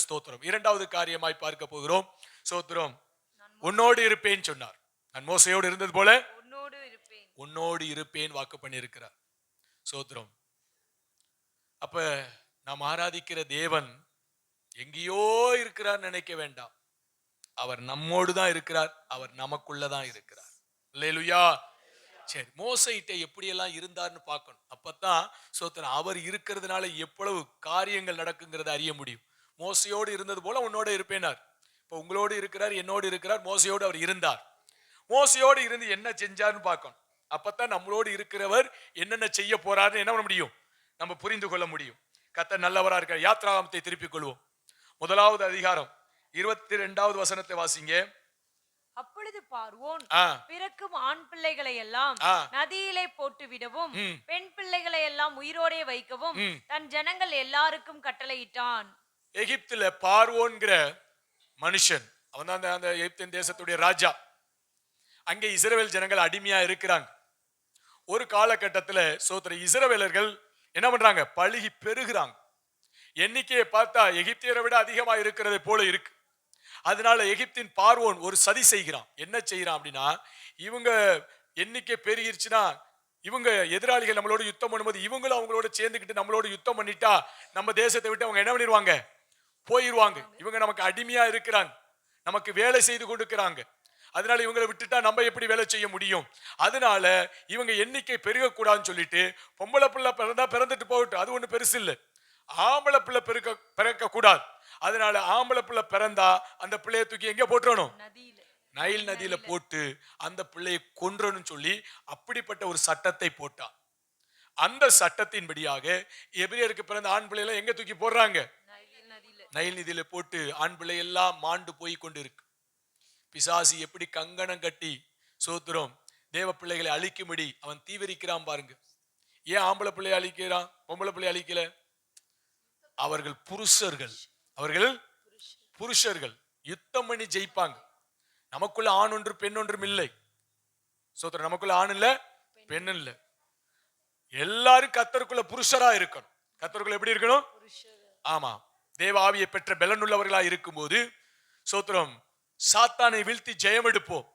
ஸ்தோத்திரம். இரண்டாவது காரியமாய் பார்க்க போகிறோம். ஸ்தோத்திரம். உன்னோடு இருப்பேன் சொன்னார். நான் மோசையோடு இருந்தது போல உன்னோடு இருப்பேன் வாக்கு பண்ணியிருக்கிறார். ஸ்தோத்திரம். அப்ப நாம் ஆராதிக்கிற தேவன் எங்கேயோ இருக்கிறார் நினைக்க வேண்டாம். அவர் நம்மோடு தான் இருக்கிறார். அவர் நமக்குள்ளதான் இருக்கிறார். அல்லேலூயா. சரி, மோசையிட்ட எப்படியெல்லாம் இருந்தார்னு பார்க்கணும். அப்பதான் சோத்திரம் அவர் இருக்கிறதுனால எவ்வளவு காரியங்கள் நடக்குங்கிறத அறிய முடியும். மோசையோடு இருந்தது போல உன்னோட இருப்பேனார். இப்ப உங்களோடு இருக்கிறார், என்னோடு இருக்கிறார். மோசையோடு அவர் இருந்தார். மோசையோடு இருந்து என்ன செஞ்சார்னு பார்க்கணும். அப்பதான் நம்மளோடு இருக்கிறவர் என்னென்ன செய்ய போறாருன்னு என்ன பண்ண முடியும், நம்ம புரிந்து கொள்ள முடியும். கர்த்தர் நல்லவரா இருக்கார். யாத்ராகமத்தை திருப்பிக் கொள்வோம். 1வது அதிகாரம் 22வது வசனத்தை வாசிங்க. அப்பொழுது பார்வோன் பிறக்கும் ஆண் பிள்ளைகளை எல்லாம் நதியிலே போட்டு விடவும் பெண் பிள்ளைகளை எல்லாம் உயிரோடே வைக்கவும் தன் ஜனங்கள் எல்லாருக்கும் கட்டளையிட்டான். எகிப்துல பார்வோன்கிற மனுஷன், அவன் தான் அந்த எகிப்தின் தேசத்துடைய ராஜா. அங்கே இஸ்ரவேல் ஜனங்கள் அடிமையா இருக்கிறாங்க. ஒரு காலகட்டத்தில் சோதர இஸ்ரவேலர்கள் என்ன பண்றாங்க, பழுகி பெருகிறாங்க. எண்ணிக்கையை பார்த்தா எகிப்தியரை விட அதிகமா இருக்கிறது போல இருக்கு. அதனால எகிப்தின் பார்வோன் ஒரு சதி செய்கிறான். என்ன செய்யறான் அப்படின்னா, இவங்க எண்ணிக்கை பெருகிருச்சுன்னா இவங்க எதிராளிகள் நம்மளோட யுத்தம் பண்ணும்போது இவங்களும் அவங்களோட சேர்ந்துக்கிட்டு நம்மளோட யுத்தம் பண்ணிட்டா நம்ம தேசத்தை விட்டு அவங்க என்ன பண்ணிடுவாங்க, போயிருவாங்க. இவங்க நமக்கு அடிமையா இருக்கிறாங்க, நமக்கு வேலை செய்து கொடுக்கிறாங்க. அதனால இவங்களை விட்டுட்டா நம்ம எப்படி வேலை செய்ய முடியும்? அதனால இவங்க எண்ணிக்கை பெருகக்கூடாதுன்னு சொல்லிட்டு பொம்பளை பிள்ளை பிறந்தா பிறந்துட்டு போகட்டும், அது ஒண்ணு பெருசு இல்லை. ஆம்பளை பிள்ளை பிறக்க கூடாது. அதனால ஆம்பளை பிள்ளை பிறந்தா அந்த பிள்ளையை தூக்கி எங்க போட்டுறணும், நைல் நதியில போட்டு அந்த பிள்ளையை கொன்றணும் சொல்லி அப்படிப்பட்ட ஒரு சட்டத்தை போட்டான். அந்த சட்டத்தின்படியாக எபிரேயருக்கு பிறந்த ஆண் பிள்ளைகளை எங்க தூக்கி போடுறாங்க, நைல் நதியில போட்டு ஆண் பிள்ளை எல்லாம் மாண்டு போய் கொண்டு இருக்கு. பிசாசி எப்படி கங்கணம் கட்டி சோத்திரம் தேவ பிள்ளைகளை அழிக்கும்படி அவன் தீவிரிக்கிறான் பாருங்க. ஏன் ஆம்பளை பிள்ளையை அழிக்கிறான், பொம்பளை பிள்ளையை அழிக்கல? அவர்கள் புருஷர்கள், அவர்கள் புருஷர்கள் யுத்தம் பண்ணி ஜெயிப்பாங்க. நமக்குள்ள ஆண் ஒன்று பெண் ஒன்றும் இல்லை. சோத்திரம், நமக்குள்ள ஆண் இல்ல பெண் இல்ல, எல்லாரும் கர்த்தருக்குள்ள புருஷரா இருக்கணும். கர்த்தருக்குள்ள எப்படி இருக்கணும்? ஆமா, தேவ ஆவியை பெற்ற பலனுள்ளவர்களா இருக்கும் போது சோத்திரம் சாத்தானை வீழ்த்தி ஜெயம் எடுப்போம்.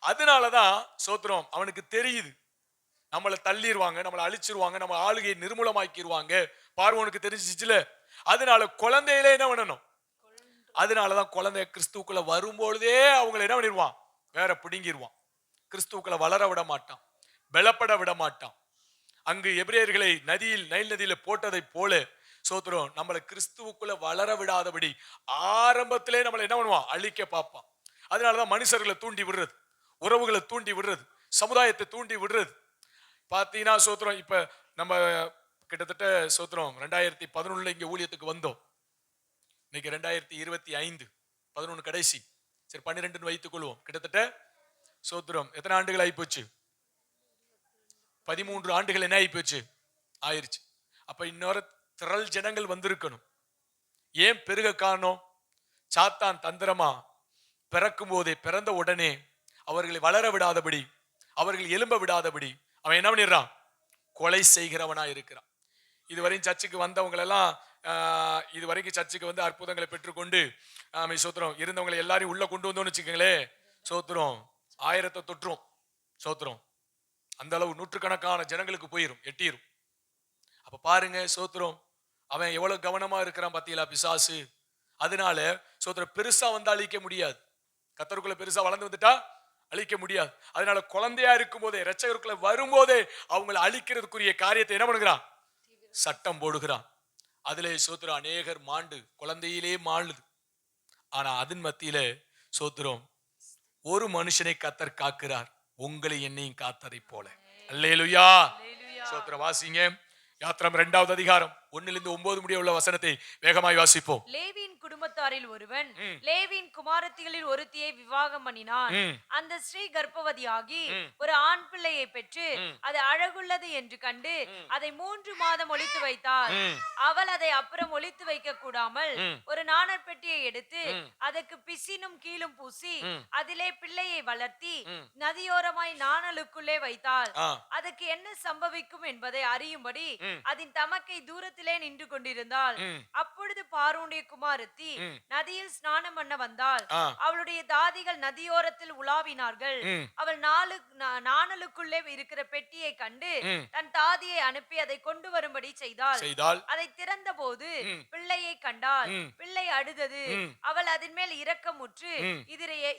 அதனாலதான் சோத்திரம் அவனுக்கு தெரியுது நம்மளை தள்ளிடுவாங்க, நம்மளை அழிச்சிருவாங்க, நம்ம ஆளுகையை நிர்மூலமாக்கிடுவாங்க. பார்வோனுக்கு தெரிஞ்சிச்சுல. அதனால குழந்தையிலே என்ன பண்ணணும், அதனாலதான் குழந்தை கிறிஸ்துக்குள்ள வரும்பொழுதே அவங்களை என்ன பண்ணிடுவான், வேற பிடுங்கிடுவான். கிறிஸ்துக்குள்ள வளர விட மாட்டான், பலப்பட விட மாட்டான். அங்கு எபிரேயர்களை நைல் நதியில போட்டதை போல சோத்திரம் நம்மளை கிறிஸ்துவுக்குள்ள வளர விடாதபடி ஆரம்பத்திலே நம்மளை என்ன பண்ணுவான், அழிக்க பார்ப்பான். அதனாலதான் மனுஷர்களை தூண்டி விடுறது, உறவுகளை தூண்டி விடுறது, சமுதாயத்தை தூண்டி விடுறது. பாத்தீங்கன்னா சோத்திரம் இப்ப நம்ம கிட்டத்தட்ட சோத்திரம் 2011 இங்க ஊழியத்துக்கு வந்தோம். இன்னைக்கு 2025 11 கடைசி, சரி 12 வைத்துக் கொள்வோம். கிட்டத்தட்ட சோத்திரம் எத்தனை ஆண்டுகள் ஆயிப்போச்சு, 13 ஆண்டுகள் என்ன ஆயிப்போச்சு, ஆயிருச்சு. அப்ப இன்னொரு திரள் ஜனங்கள் வந்திருக்கணும். ஏன் பெருக காரணம், சாத்தான் தந்திரமா பிறக்கும் போதே, பிறந்த உடனே அவர்களை வளர விடாதபடி, அவர்கள் எழும்ப விடாதபடி அவன் என்ன பண்ணிடுறான், கொலை செய்கிறவனா இருக்கிறான். இதுவரையும் சர்ச்சுக்கு வந்தவங்க எல்லாம் இதுவரைக்கும் சர்ச்சுக்கு வந்து அற்புதங்களை பெற்றுக்கொண்டு சோத்திரம் இருந்தவங்களை எல்லாரையும் உள்ள கொண்டு வந்தோம்னு வச்சுக்கோங்களே, சோத்திரம் 1000 தொற்றும். சோத்திரம் அந்த அளவு நூற்றுக்கணக்கான ஜனங்களுக்கு போயிரும், எட்டிரும். அப்ப பாருங்க சோத்திரம் அவன் எவ்வளவு கவனமா இருக்கிறான் பாத்தீங்களா பிசாசு. அதனால சோத்திரம் பெருசா வந்து அழிக்க முடியாது, கர்த்தருக்குள்ள பெருசா வளர்ந்து வந்துட்டா அழிக்க முடியாது. அதனால குழந்தையா இருக்கும் போதே, இரட்சகருக்குள்ள வரும்போதே அவங்களை அழிக்கிறதுக்குரிய காரியத்தை என்ன பண்ணுகிறான், சட்டம் போடுகிறான். அதிலே சோத்திரம் அநேகர் மாண்டு குழந்தையிலே மாளுது. ஆனா அதன் மத்தியில சோத்திரம் ஒரு மனுஷனை கர்த்தர் காக்கிறார், உங்களை என்னையும் காத்ததை போல. அல்லேலூயா. சோத்திரம் வாசிங்க. யாத்திரம் 2வது அதிகாரம் 1-9 முடிய உள்ள வசனத்தை வேகமாய் வாசிப்போம். லேவியின் குடும்பத்தாரில் ஒருவன் லேவியின் குமாரத்திகளில் ஒருத்தியை விவாகம் பண்ணினான். அந்த ஸ்ரீ கர்ப்பவதியாகி ஒரு ஆண் பிள்ளையை பெற்று அது அழகுள்ளது என்று கண்டு அதை 3 மாதம் ஒளித்து வைத்தாள். அவள் அதை அப்புறம் ஒளித்து வைக்க கூடாமல் ஒரு நாணற் பெட்டியை எடுத்து அதற்கு பிசினும் கீழும் பூசி அதிலே பிள்ளையை வளர்த்தி நதியோரமாய் நாணலுக்குள்ளே வைத்தாள். அதுக்கு என்ன சம்பவிக்கும் என்பதை அறியும்படி அதன் தமக்கை தூரத்திலே நின்று கொண்டிருந்தாள். அப்பொழுது அப்பொழுது பார்வோனுடைய குமாரத்தி நதியில் ஸ்நானம் பண்ண வந்தாள். ஆ. அவளுடைய தாதிகள் நதியோரத்தில் உலாவினார்கள். அவள் நாணலுக்குள்ளே இருக்கிற பெட்டியை கண்டு தன் தாதியை அனுப்பி அதை கொண்டு வரும்படி செய்தாள். அதை திறந்த போது பிள்ளையை கண்டாள். பிள்ளை அழுதது. அவள் அதன் மேல் இரக்கமுற்று,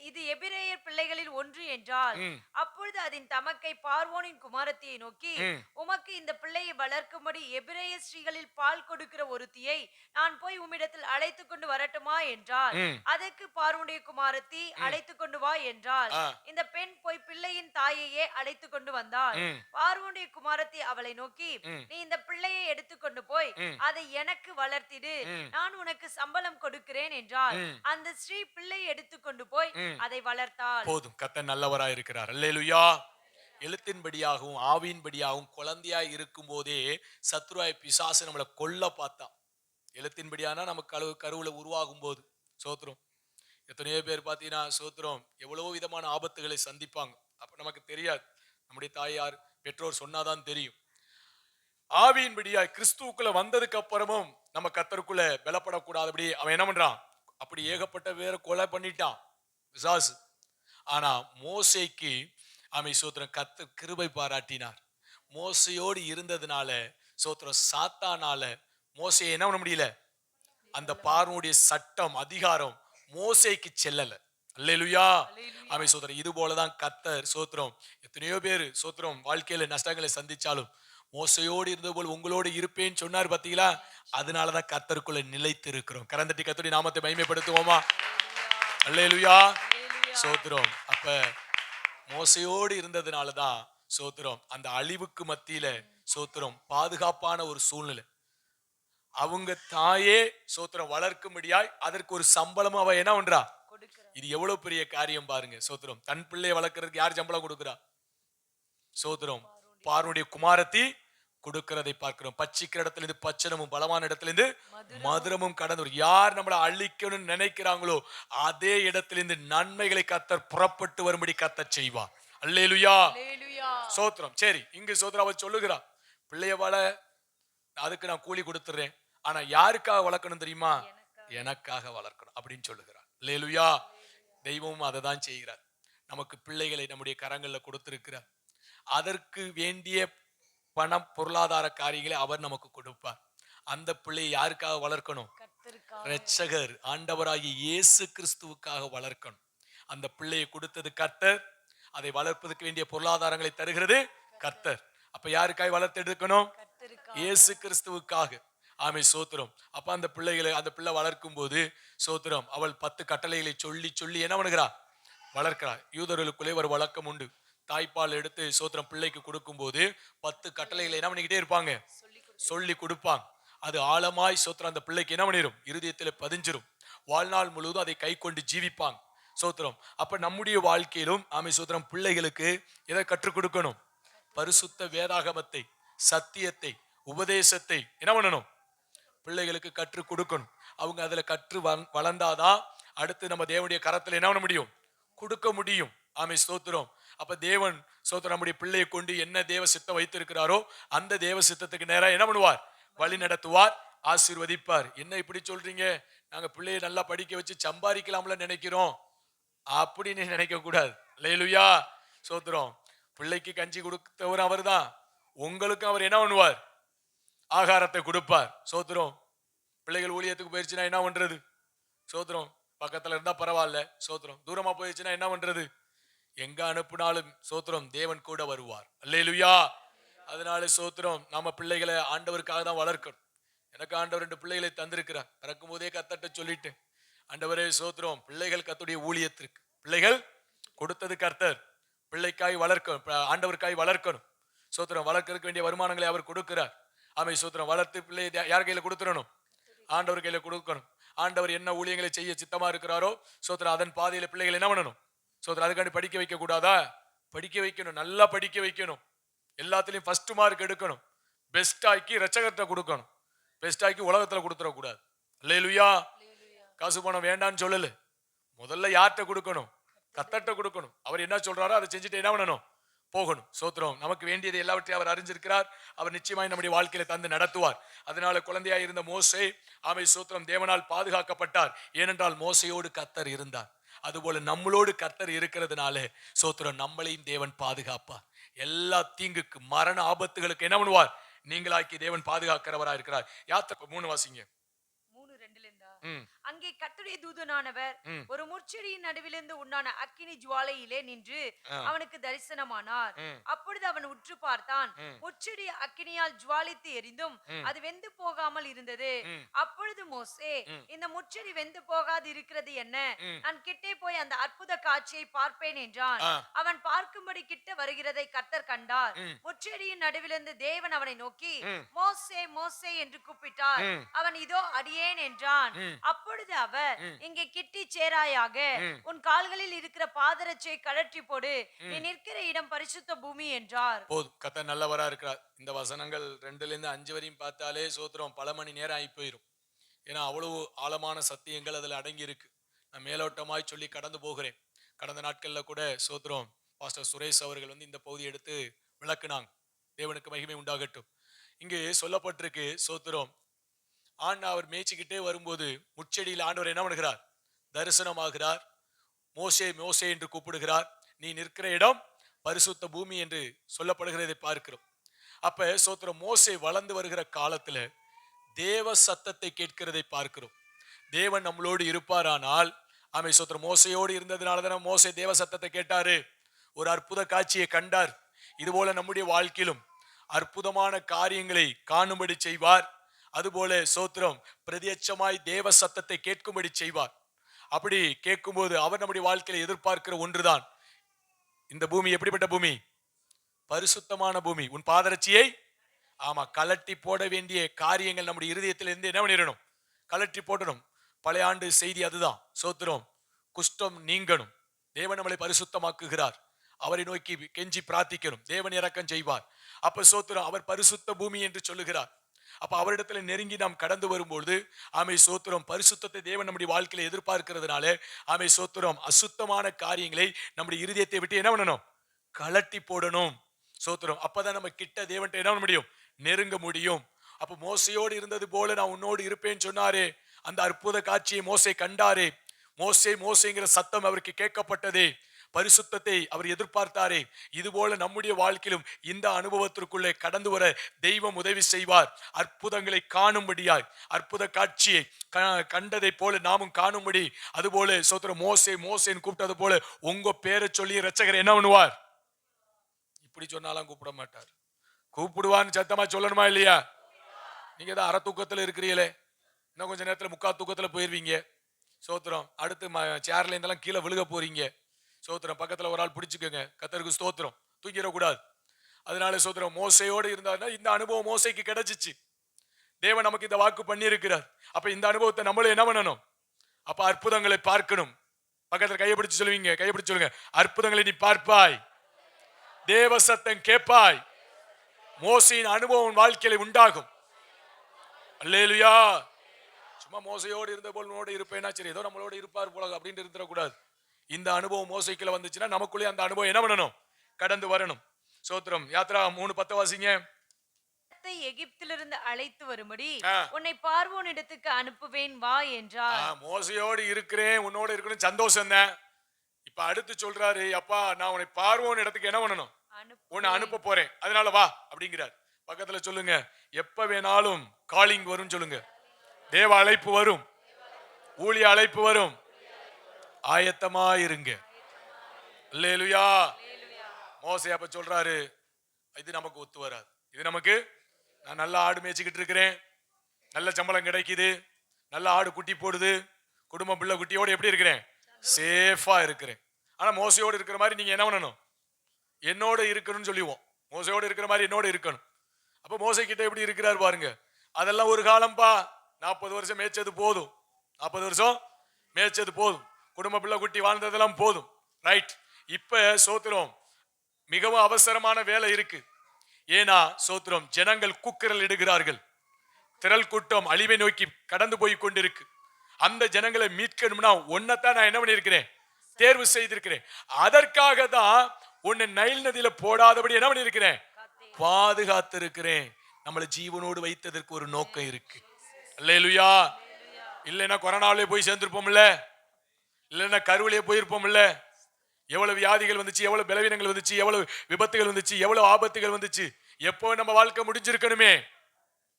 இது எபிரேயர் பிள்ளைகளில் ஒன்று என்றாள். அப்பொழுது அதன் தமக்கை பார்வோனின் குமாரத்தியை நோக்கி, உமக்கு இந்த பிள்ளையை வளர்க்கும்படி எபிரேய ஸ்ரீகளில் பால் கொடுக்கிற ஒருத்தியை நான் போய் உம்மிடத்தில் அழைத்து கொண்டு வரட்டுமா என்றாள். அதற்கு பார்வோனுடைய குமாரத்தி, அழைத்து கொண்டு வா என்றாள். இந்த பெண் போய் பிள்ளையின் தாயையே அழைத்து கொண்டு வந்தாள். பார்வோனுடைய குமாரத்தி அவளை நோக்கி, நீ இந்த பிள்ளையை எடுத்துக்கொண்டு போய் அதை எனக்கு வளர்த்திடு, நான் உனக்கு சம்பளம் கொடுக்கிறேன் என்றாள். அந்த ஸ்ரீ பிள்ளையை எடுத்துக்கொண்டு போய் அதை வளர்த்தாள். போதும், கர்த்தர் நல்லவராய் இருக்கிறார். அல்லேலூயா. எழுத்தின்படியாகவும் ஆவியின்படியாகவும் குழந்தையாய் இருக்கும் போதே சத்ருவாய் பிசாசு நம்மளை கொல்ல பார்த்தான். எழுத்தின்படியானா நமக்கு கருவுல உருவாகும் போது சோத்திரம். எத்தனையோ பேர் பார்த்தீங்கன்னா சோத்திரம் எவ்வளவோ விதமான ஆபத்துகளை சந்திப்பாங்க. அப்ப நமக்கு தெரியாது, நம்முடைய தாயார் பெற்றோர் சொன்னாதான் தெரியும். ஆவியின்படியாய் கிறிஸ்துவுக்குள்ள வந்ததுக்கு அப்புறமும் நம்ம கர்த்தருக்குள்ள பலப்படக்கூடாதபடி அவன் என்ன பண்றான், அப்படி ஏகப்பட்ட பேரை கொலை பண்ணிட்டான் பிசாசு. ஆனா மோசேக்கு சோத்திரம் கர்த்தர் கிருபை பாராட்டினார். மோசையோடு இருந்ததுனால சோத்திரம் சாத்தானால மோசையை என்ன பண்ண முடியல, அந்த பார்வோனுடைய சட்டம் அதிகாரம் மோசேக்கு செல்லல. அல்லேலூயா. சோத்திரம் இது போலதான் கர்த்தர் சோத்திரம் எத்தனையோ பேர் சோத்திரம் வாழ்க்கையில நஷ்டங்களை சந்திச்சாலும் மோசையோடு இருந்த போல் உங்களோடு இருப்பேன்னு சொன்னார் பாத்தீங்களா. அதனாலதான் கர்த்தருக்குள்ள நிலைத்து இருக்கிறோம். கரந்தட்டி கர்த்தருடைய நாமத்தை மகிமைப்படுத்துவோமா. அல்லேலூயா. சோத்திரம் அப்ப மோசையோடு இருந்ததுனாலதான் சோத்திரம் அந்த அழிவுக்கு மத்தியில சோத்திரம் பாதுகாப்பான ஒரு சூழ்நிலை. அவங்க தாயே சோத்திரம் வளர்க்கும்படியாய் அதற்கு ஒரு சம்பளமும் அவ என்ன பண்றா. இது எவ்வளவு பெரிய காரியம் பாருங்க. சோத்திரம் தன் பிள்ளையை வளர்க்கறதுக்கு யார் சம்பளம் கொடுக்கிறா? சோத்திரம் பார்வோனுடைய குமாரத்தி கொடுக்கிறதை பார்க்கிறோம். பச்சிக்கிற இடத்துல இருந்து பச்சனமும் பலமான இடத்துல இருந்து மதுரமும் கடந்து யார் நம்மளை அழிக்கணும்னு நினைக்கிறாங்களோ அதே இடத்திலிருந்து நன்மைகளை கர்த்தர் புறப்பட்டு வரும்படி கர்த்தர் செய்வார். அல்லேலூயா. சோத்திரம். சரி, இங்கு சோத்திரம் அவ சொல்லுகிறா, பிள்ளைய வள, அதுக்கு நான் கூலி கொடுத்துறேன், ஆனா யாருக்காக வளர்க்கணும் தெரியுமா? எனக்காக வளர்க்கணும் அப்படின்னு சொல்லுகிறார். அல்லேலூயா. தெய்வமும் அதை தான் செய்கிறார். நமக்கு பிள்ளைகளை நம்முடைய கரங்கள்ல கொடுத்திருக்கிறார். அதற்கு வேண்டிய பணம் பொருளாதார காரியங்களை அவர் நமக்கு கொடுப்பார். அந்த பிள்ளையை யாருக்காக வளர்க்கணும்? இரட்சகர் ஆண்டவராகிய இயேசு கிறிஸ்துவுக்காக வளர்க்கணும். அந்த பிள்ளையை கொடுத்தது கர்த்தர், அதை வளர்ப்பதற்கு வேண்டிய பொருளாதாரங்களை தருகிறது கர்த்தர். அப்ப யாருக்காக வளர்த்து எடுக்கணும்? இயேசு கிறிஸ்துவுக்காக. சோத்திரம். அப்ப அந்த பிள்ளைகளை அந்த பிள்ளை வளர்க்கும் போது சோத்திரம் அவள் 10 கட்டளைகளை சொல்லி சொல்லி என்ன பண்ணுகிறா, வளர்க்கிறார். யூதர்களுக்குள்ளே ஒரு வழக்கம் உண்டு. தாய்ப்பால் எடுத்து சோத்திரம் பிள்ளைக்கு கொடுக்கும் போது 10 கட்டளைகளை என்ன பண்ணிக்கிட்டே இருப்பாங்க, சொல்லி கொடுப்பாங்க. அது ஆழமாய் சோத்திரம் அந்த பிள்ளைக்கு என்ன பண்ணிரும், இருதயத்துல பதிஞ்சிரும். வாழ்நாள் முழுவதும் அதை கை கொண்டு ஜீவிப்பாங்க. சோத்திரம். அப்ப நம்முடைய வாழ்க்கையிலும் சோத்திரம் பிள்ளைகளுக்கு எதை கற்றுக் கொடுக்கணும்? பரிசுத்த வேதாகமத்தை, சத்தியத்தை, உபதேசத்தை என்ன பண்ணணும், பிள்ளைகளுக்கு கற்றுக் கொடுக்கணும். அவங்க அதுல கற்று வளர்ந்தாதான் அடுத்து நம்ம தேவனுடைய கரத்துல என்ன பண்ண முடியும், கொடுக்க முடியும். ஸ்தோத்திரம். அப்ப தேவன் சோத்திரம் நம்முடைய பிள்ளையை கொண்டு என்ன தேவ சித்தம் வைத்திருக்கிறாரோ அந்த தேவ சித்தத்துக்கு நேரா என்ன பண்ணுவார், வழி நடத்துவார், ஆசீர்வதிப்பார். என்ன இப்படி சொல்றீங்க, நாங்க பிள்ளையை நல்லா படிக்க வச்சு சம்பாதிக்கலாம்ல நினைக்கிறோம் அப்படின்னு நினைக்க கூடாது. அல்லேலூயா. சோத்திரம். பிள்ளைக்கு கஞ்சி கொடுத்தவர் அவர் தான், உங்களுக்கு அவர் என்ன பண்ணுவார், ஆகாரத்தை கொடுப்பார். சோத்திரம். பிள்ளைகள் ஊழியத்துக்கு போயிருச்சுன்னா என்ன பண்றது? சோத்திரம். பக்கத்துல இருந்தா பரவாயில்ல. சோத்திரம். தூரமா போயிருச்சுன்னா என்ன பண்றது? எங்க அனுப்பினாலும் சோத்திரம் தேவன் கூட வருவார். அல்லேலூயா. அதனால சோத்திரம் நம்ம பிள்ளைகளை ஆண்டவருக்காக தான் வளர்க்கணும். எனக்கு ஆண்டவர் 2 பிள்ளைகளை தந்திருக்கிறார். பிறக்கும் போதே கர்த்தர்ட்ட சொல்லிட்டேன், ஆண்டவரே சோத்திரம், பிள்ளைகள் கர்த்தருடைய ஊழியத்திற்கு, பிள்ளைகள் கொடுத்தது கர்த்தர், பிள்ளைக்காய் வளர்க்கணும், ஆண்டவருக்காய் வளர்க்கணும். சோத்திரம். வளர்க்கறதுக்கு வேண்டிய வருமானங்களை அவர் கொடுக்கிறார். சோத்திரம். வளர்த்து பிள்ளையை யார் கையில கொடுத்துடணும்? ஆண்டவர் கையில கொடுக்கணும். ஆண்டவர் என்ன ஊழியங்களை செய்ய சித்தமா இருக்கிறாரோ சோத்திரம் அதன் பாதையில பிள்ளைகள் என்ன பண்ணணும்? சோத்திரம். அதுக்காண்டி படிக்க வைக்க கூடாதா? படிக்க வைக்கணும், நல்லா படிக்க வைக்கணும். எல்லாத்துலயும் ஃபர்ஸ்ட் மார்க் எடுக்கணும். பெஸ்ட் ஆக்கி இரட்சகர்ட்ட கொடுக்கணும். பெஸ்ட் ஆக்கி உலகத்துல கொடுத்துடக்கூடாது. அல்லேலூயா. காசு பணம் வேண்டான்னு சொல்லல, முதல்ல யார்கிட்ட கொடுக்கணும்? கர்த்தர்ட்ட கொடுக்கணும். அவர் என்ன சொல்றாரோ அதை செஞ்சுட்டு என்ன பண்ணணும்? போகணும். சோத்திரம். நமக்கு வேண்டியது எல்லாவற்றையும் அவர் அறிஞ்சிருக்கிறார். அவர் நிச்சயமாய் நம்முடைய வாழ்க்கையில தந்து நடத்துவார். அதனால குழந்தையாய் இருந்த மோசே ஆமை சோத்திரம் தேவனால் பாதுகாக்கப்பட்டார். ஏனென்றால் மோசையோடு கர்த்தர் இருந்தார். அதுபோல நம்மளோடு கர்த்தர் இருக்கிறதுனால சோத்திரம் நம்மளையும் தேவன் பாதுகாப்பார். எல்லா தீங்குக்கு மரண ஆபத்துகளுக்கு என்ன பண்ணுவார்? நீங்களாக்கி தேவன் பாதுகாக்கிறவராக இருக்கிறார். யாத்திரை 3 வாசிங்க. 3:2 ம். அங்கே கர்த்தருடைய தூதனானவர் ம். ஒரு முட்செடியின் நடுவிலிருந்து உண்டான அக்கினி ஜுவாலையிலே நின்று அவனுக்கு தரிசனமானார். அப்பொழுது அவன் உற்று பார்த்தான். முட்செடி அக்கினியால் ஜுவாலித்து எரிந்தும் அது வெந்து போகாமல் இருந்தது. அப்பொழுது மோசே, இந்த முட்செடி வெந்து போகாது இருக்கிறது என்ன? நான் கிட்டே போய் அந்த அற்புத காட்சியை பார்ப்பேன் என்றான். அவன் பார்க்கும்படி கிட்ட வருகிறதை கர்த்தர் கண்டார். முட்செடியின் நடுவிலிருந்து தேவன் அவனை நோக்கி, மோசே மோசே என்று கூப்பிட்டார். அவன் இதோ அடியேன் என்றான். அப்பொழுது அவர், இங்கே கிட்டி சேராயாக, உன் கால்களில் இருக்கிற பாதரட்சையை கழற்றி போடு, நீ நிற்கிற இடம் பரிசுத்த பூமி என்றார். போதும். கர்த்தர் நல்லவரா இருக்கிறார். இந்த வசனங்கள் 2-5 வரையும் பார்த்தாலே சோத்திரம் பல மணி நேரம் ஆகி போயிரும். ஏன்னா அவ்வளவு ஆழமான சத்தியங்கள் அதுல அடங்கி இருக்கு. நான் மேலோட்டமாய் சொல்லி கடந்து போகிறேன். கடந்த நாட்கள்ல கூட சோத்திரம் பாஸ்டர் சுரேஷ் அவர்கள் இந்த பகுதியை எடுத்து விளக்குனாங்க. தேவனுக்கு மகிமை உண்டாகட்டும். இங்கே சொல்லப்பட்டிருக்கு சோத்திரம் அவர் மேய்ச்சிக்கிட்டே வரும்போது முச்செடியில் ஆண்டவர் என்ன பண்ணுகிறார்? தரிசனமாகிறார். மோசே மோசே என்று கூப்பிடுகிறார். நீ நிற்கிற இடம் பரிசுத்த பூமி என்று சொல்லப்படுகிறதை பார்க்கிறோம். அப்ப சோத்திரம் மோசே வளர்ந்து வருகிற காலத்துல தேவ சத்தத்தை கேட்கிறதை பார்க்கிறோம். தேவன் நம்மளோடு இருப்பாரானால் ஆமை சோத்திரம் மோசையோடு இருந்ததுனாலதான் மோசே தேவ சத்தத்தை கேட்டாரு. ஒரு அற்புத காட்சியை கண்டார். இதுபோல நம்முடைய வாழ்க்கையிலும் அற்புதமான காரியங்களை காணும்படி செய்வார். அதுபோல சோத்திரம் பிரத்யட்சமாய் தேவ சத்தத்தை கேட்கும்படி செய்வார். அப்படி கேட்கும்போது அவர் நம்முடைய வாழ்க்கையில எதிர்பார்க்கிற ஒன்றுதான். இந்த பூமி எப்படிப்பட்ட பூமி? பரிசுத்தமான பூமி. உன் பாதரட்சியை கலட்டி போட வேண்டிய காரியங்கள் நம்முடைய இருதயத்தில் இருந்து என்ன பண்ணிடணும்? கலட்டி போடணும். பழைய ஆண்டு செய்தி அதுதான். சோத்திரம் குஷ்டம் நீங்கணும். தேவன் நம்மளை பரிசுத்தமாக்குகிறார். அவரை நோக்கி கெஞ்சி பிரார்த்திக்கணும். தேவன் இரக்கம் செய்வார். அப்ப சோத்திரம் அவர் பரிசுத்த பூமி என்று சொல்லுகிறார். அப்ப அவரிடத்துல நெருங்கி நாம் கடந்து வரும்பொழுது ஆமை சோத்திரம் பரிசுத்தத்தை தேவன் நம்முடைய வாழ்க்கையில எதிர்பார்க்கிறதுனால ஆமை சோத்திரம் அசுத்தமான காரியங்களை நம்முடைய இருதயத்தை விட்டு என்ன பண்ணணும்? கலட்டி போடணும். சோத்திரம் அப்பதான் நம்ம கிட்ட தேவன்ட்ட என்ன பண்ண முடியும்? நெருங்க முடியும். அப்ப மோசையோடு இருந்தது போல நான் உன்னோடு இருப்பேன்னு சொன்னாரே, அந்த அற்புத காட்சியை மோசே கண்டாரே. மோசே மோசேங்கிற சத்தம் அவருக்கு கேட்கப்பட்டதே. பரிசுத்தத்தை அவர் எதிர்பார்த்தாரே. இது போல நம்முடைய வாழ்க்கையிலும் இந்த அனுபவத்திற்குள்ளே கடந்து வர தெய்வம் உதவி செய்வார். அற்புதங்களை காணும்படியாய் அற்புத காட்சியை கண்டதை போல நாமும் காணும்படி அதுபோல சோத்திரம் மோசே மோசேன்னு கூப்பிட்டது போல உங்க பேரை சொல்லி இரட்சகர் என்ன பண்ணுவார்? இப்படி சொன்னாலும் கூப்பிட மாட்டார். கூப்பிடுவான்னு சத்தமா சொல்லணுமா இல்லையா? நீங்க தான் அரை தூக்கத்துல இருக்கிறீங்களே, இன்னும் கொஞ்ச நேரத்துல முக்கா தூக்கத்துல போயிருவீங்க. சோத்திரம் அடுத்து சேர்ல இருந்தெல்லாம் கீழே விழுக போறீங்க. சோத்திரம் பக்கத்துல ஒரு ஆள் பிடிச்சுக்கோங்க. கர்த்தருக்கு ஸ்தோத்திரம். தூங்கிடக்கூடாது. அதனால சோத்திரம் மோசையோடு இருந்தாருன்னா இந்த அனுபவம் மோசைக்கு கிடைச்சிச்சு. தேவன் நமக்கு இந்த வாக்கு பண்ணி இருக்கிறார். அப்ப இந்த அனுபவத்தை நம்மளும் என்ன பண்ணணும்? அப்ப அற்புதங்களை பார்க்கணும். பக்கத்துல கையை பிடிச்சு சொல்லுவீங்க. கையை பிடிச்சு சொல்லுங்க. அற்புதங்களை நீ பார்ப்பாய், தேவ சத்தம் கேட்பாய். மோசையின் அனுபவம் வாழ்க்கையில உண்டாகும். அல்லேலூயா. சும்மா மோசையோடு இருந்த போல இருப்பேன்னா சரி ஏதோ நம்மளோட இருப்பார் போல அப்படின்னு இருந்துடக்கூடாது. இந்த அனுபவம் மோசைக்குள்ள வந்துச்சுன்னா நமக்குள்ளே அந்த அனுபவம் என்ன பண்ணணும்? கடந்து வரணும். சோத்திரம் யாத்ரா 3:10 வாசிங்க. எகிப்திலிருந்து அழைத்து வரும்படி உன்னை பார்வோன் இடத்துக்கு அனுப்புவேன் வா என்றார். மோசையோடு இருக்கிறேன், உன்னோட இருக்கணும், சந்தோஷம் தான். இப்ப அடுத்து சொல்றாரு, அப்பா நான் உன்னை பார்வோன் இடத்துக்கு என்ன பண்ணணும்? உன்னை அனுப்ப போறேன், அதனால வா அப்படிங்கிறார். பக்கத்துல சொல்லுங்க, எப்ப வேணாலும் காலிங் வரும் சொல்லுங்க. தேவ அழைப்பு வரும், ஊழிய அழைப்பு வரும், ஆயத்தமா இருங்க. அல்லேலூயா. மோசே அப்ப சொல்றாரு, இது நமக்கு ஒத்து வராது. இது நமக்கு, நான் நல்ல ஆடு மேய்ச்சிக்கிட்டு இருக்கிறேன், நல்ல சம்பளம் கிடைக்குது, நல்ல ஆடு குட்டி போடுது, குடும்பம் பிள்ளை குட்டியோடு எப்படி இருக்கிறேன்? சேஃபா இருக்கிறேன். ஆனா மோசையோடு இருக்கிற மாதிரி நீங்க என்ன பண்ணணும்? என்னோட இருக்கணும்னு சொல்லுவோம். மோசையோடு இருக்கிற மாதிரி என்னோட இருக்கணும். அப்ப மோசை கிட்ட எப்படி இருக்கிறார் பாருங்க. அதெல்லாம் ஒரு காலம்பா, 40 வருஷம் மேய்ச்சது போதும், 40 வருஷம் மேய்ச்சது போதும், குடும்ப பிள்ளை குட்டி வாழ்ந்ததெல்லாம் போதும். ரைட். இப்ப சோத்திரம் மிகவும் அவசரமான வேலை இருக்கு. ஏன்னா சோத்திரம் ஜனங்கள் கூக்குரல் இடுகிறார்கள். திரள் கூட்டம் அழிவை நோக்கி கடந்து போய் கொண்டிருக்கு. அந்த ஜனங்களை மீட்கணும்னா ஒன்னதான் நான் என்ன பண்ணிருக்கிறேன்? தேர்வு செய்திருக்கிறேன். அதற்காக தான் உன்னை நைல் நதியில போடாதபடி என்ன பண்ணி இருக்கிறேன், பாதுகாத்து இருக்கிறேன். நம்மளை ஜீவனோடு வைத்ததற்கு ஒரு நோக்கம் இருக்கு. அல்லேலூயா. இல்லைன்னா கொரோனாவிலே போய் சேர்ந்திருப்போம்ல, இல்லைன்னா கருவிலே போயிருப்போம்ல. எவ்வளவு வியாதிகள் வந்துச்சு, எவ்வளவு பலவீனங்கள் வந்துச்சு, எவ்வளவு விபத்துகள் வந்துச்சு, எவ்வளவு ஆபத்துகள் வந்துச்சு. எப்போ நம்ம வாழ்க்கை முடிஞ்சிருக்கணுமே.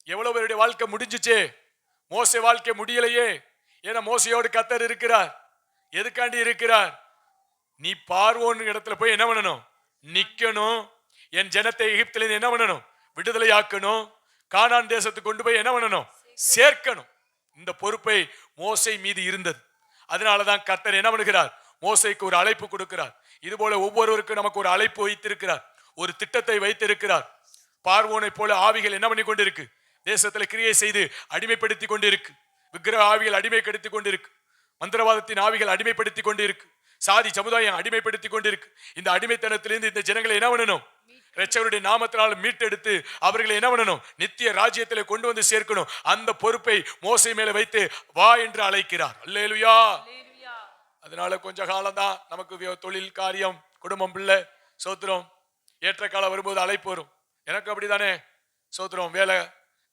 எவ்வளவு பேருடைய வாழ்க்கை முடிஞ்சிச்சே. மோசே வாழ்க்கை முடியலையே. ஏன்னா மோசையோடு கர்த்தர் இருக்கிறார். எதுக்காண்டி இருக்கிறார்? நீ பார்வோன் இடத்துல போய் என்ன பண்ணணும், நிக்கணும். என் ஜனத்தை எகிப்திலிருந்து என்ன பண்ணணும், விடுதலை ஆக்கணும். கானான் தேசத்துக்கு கொண்டு போய் என்ன பண்ணணும், சேர்க்கணும். இந்த பொறுப்பை மோசே மீது இருந்தது. அதனாலதான் கர்த்தர் என்ன பண்ணுகிறார், மோசேக்கு ஒரு அழைப்பு கொடுக்கிறார். இது போல ஒவ்வொருவருக்கும் நமக்கு ஒரு அழைப்பு வைத்திருக்கிறார், ஒரு திட்டத்தை வைத்திருக்கிறார். பார்வோனை போல ஆவிகள் என்ன பண்ணி கொண்டிருக்கு, தேசத்துல கிரியை செய்து அடிமைப்படுத்தி கொண்டிருக்கு. விக்கிரக ஆவிகள் அடிமைப்படுத்தி கொண்டிருக்கு. மந்திரவாதத்தின் ஆவிகள் அடிமைப்படுத்தி கொண்டிருக்கு. சாதி சமுதாயம் அடிமைப்படுத்தி கொண்டிருக்கு. இந்த அடிமைத்தனத்திலிருந்து இந்த ஜனங்களை என்ன பண்ணணும், இரட்சகருடைய நாமத்தினால் மீட்டெடுத்து அவர்களை என்ன பண்ணணும், நித்திய ராஜ்யத்திலே கொண்டு வந்து சேர்க்கணும். அந்த பொறுப்பை மோசே மேல வைத்து வா என்று அழைக்கிறார். அல்லேலூயா. அதனால கொஞ்ச காலம் தான் நமக்கு தொழில், காரியம், குடும்பம், பிள்ளை, சோத்திரம். ஏற்ற காலம் வரும்போது அழைப்பு வரும். எனக்கு அப்படித்தானே சோத்திரம்.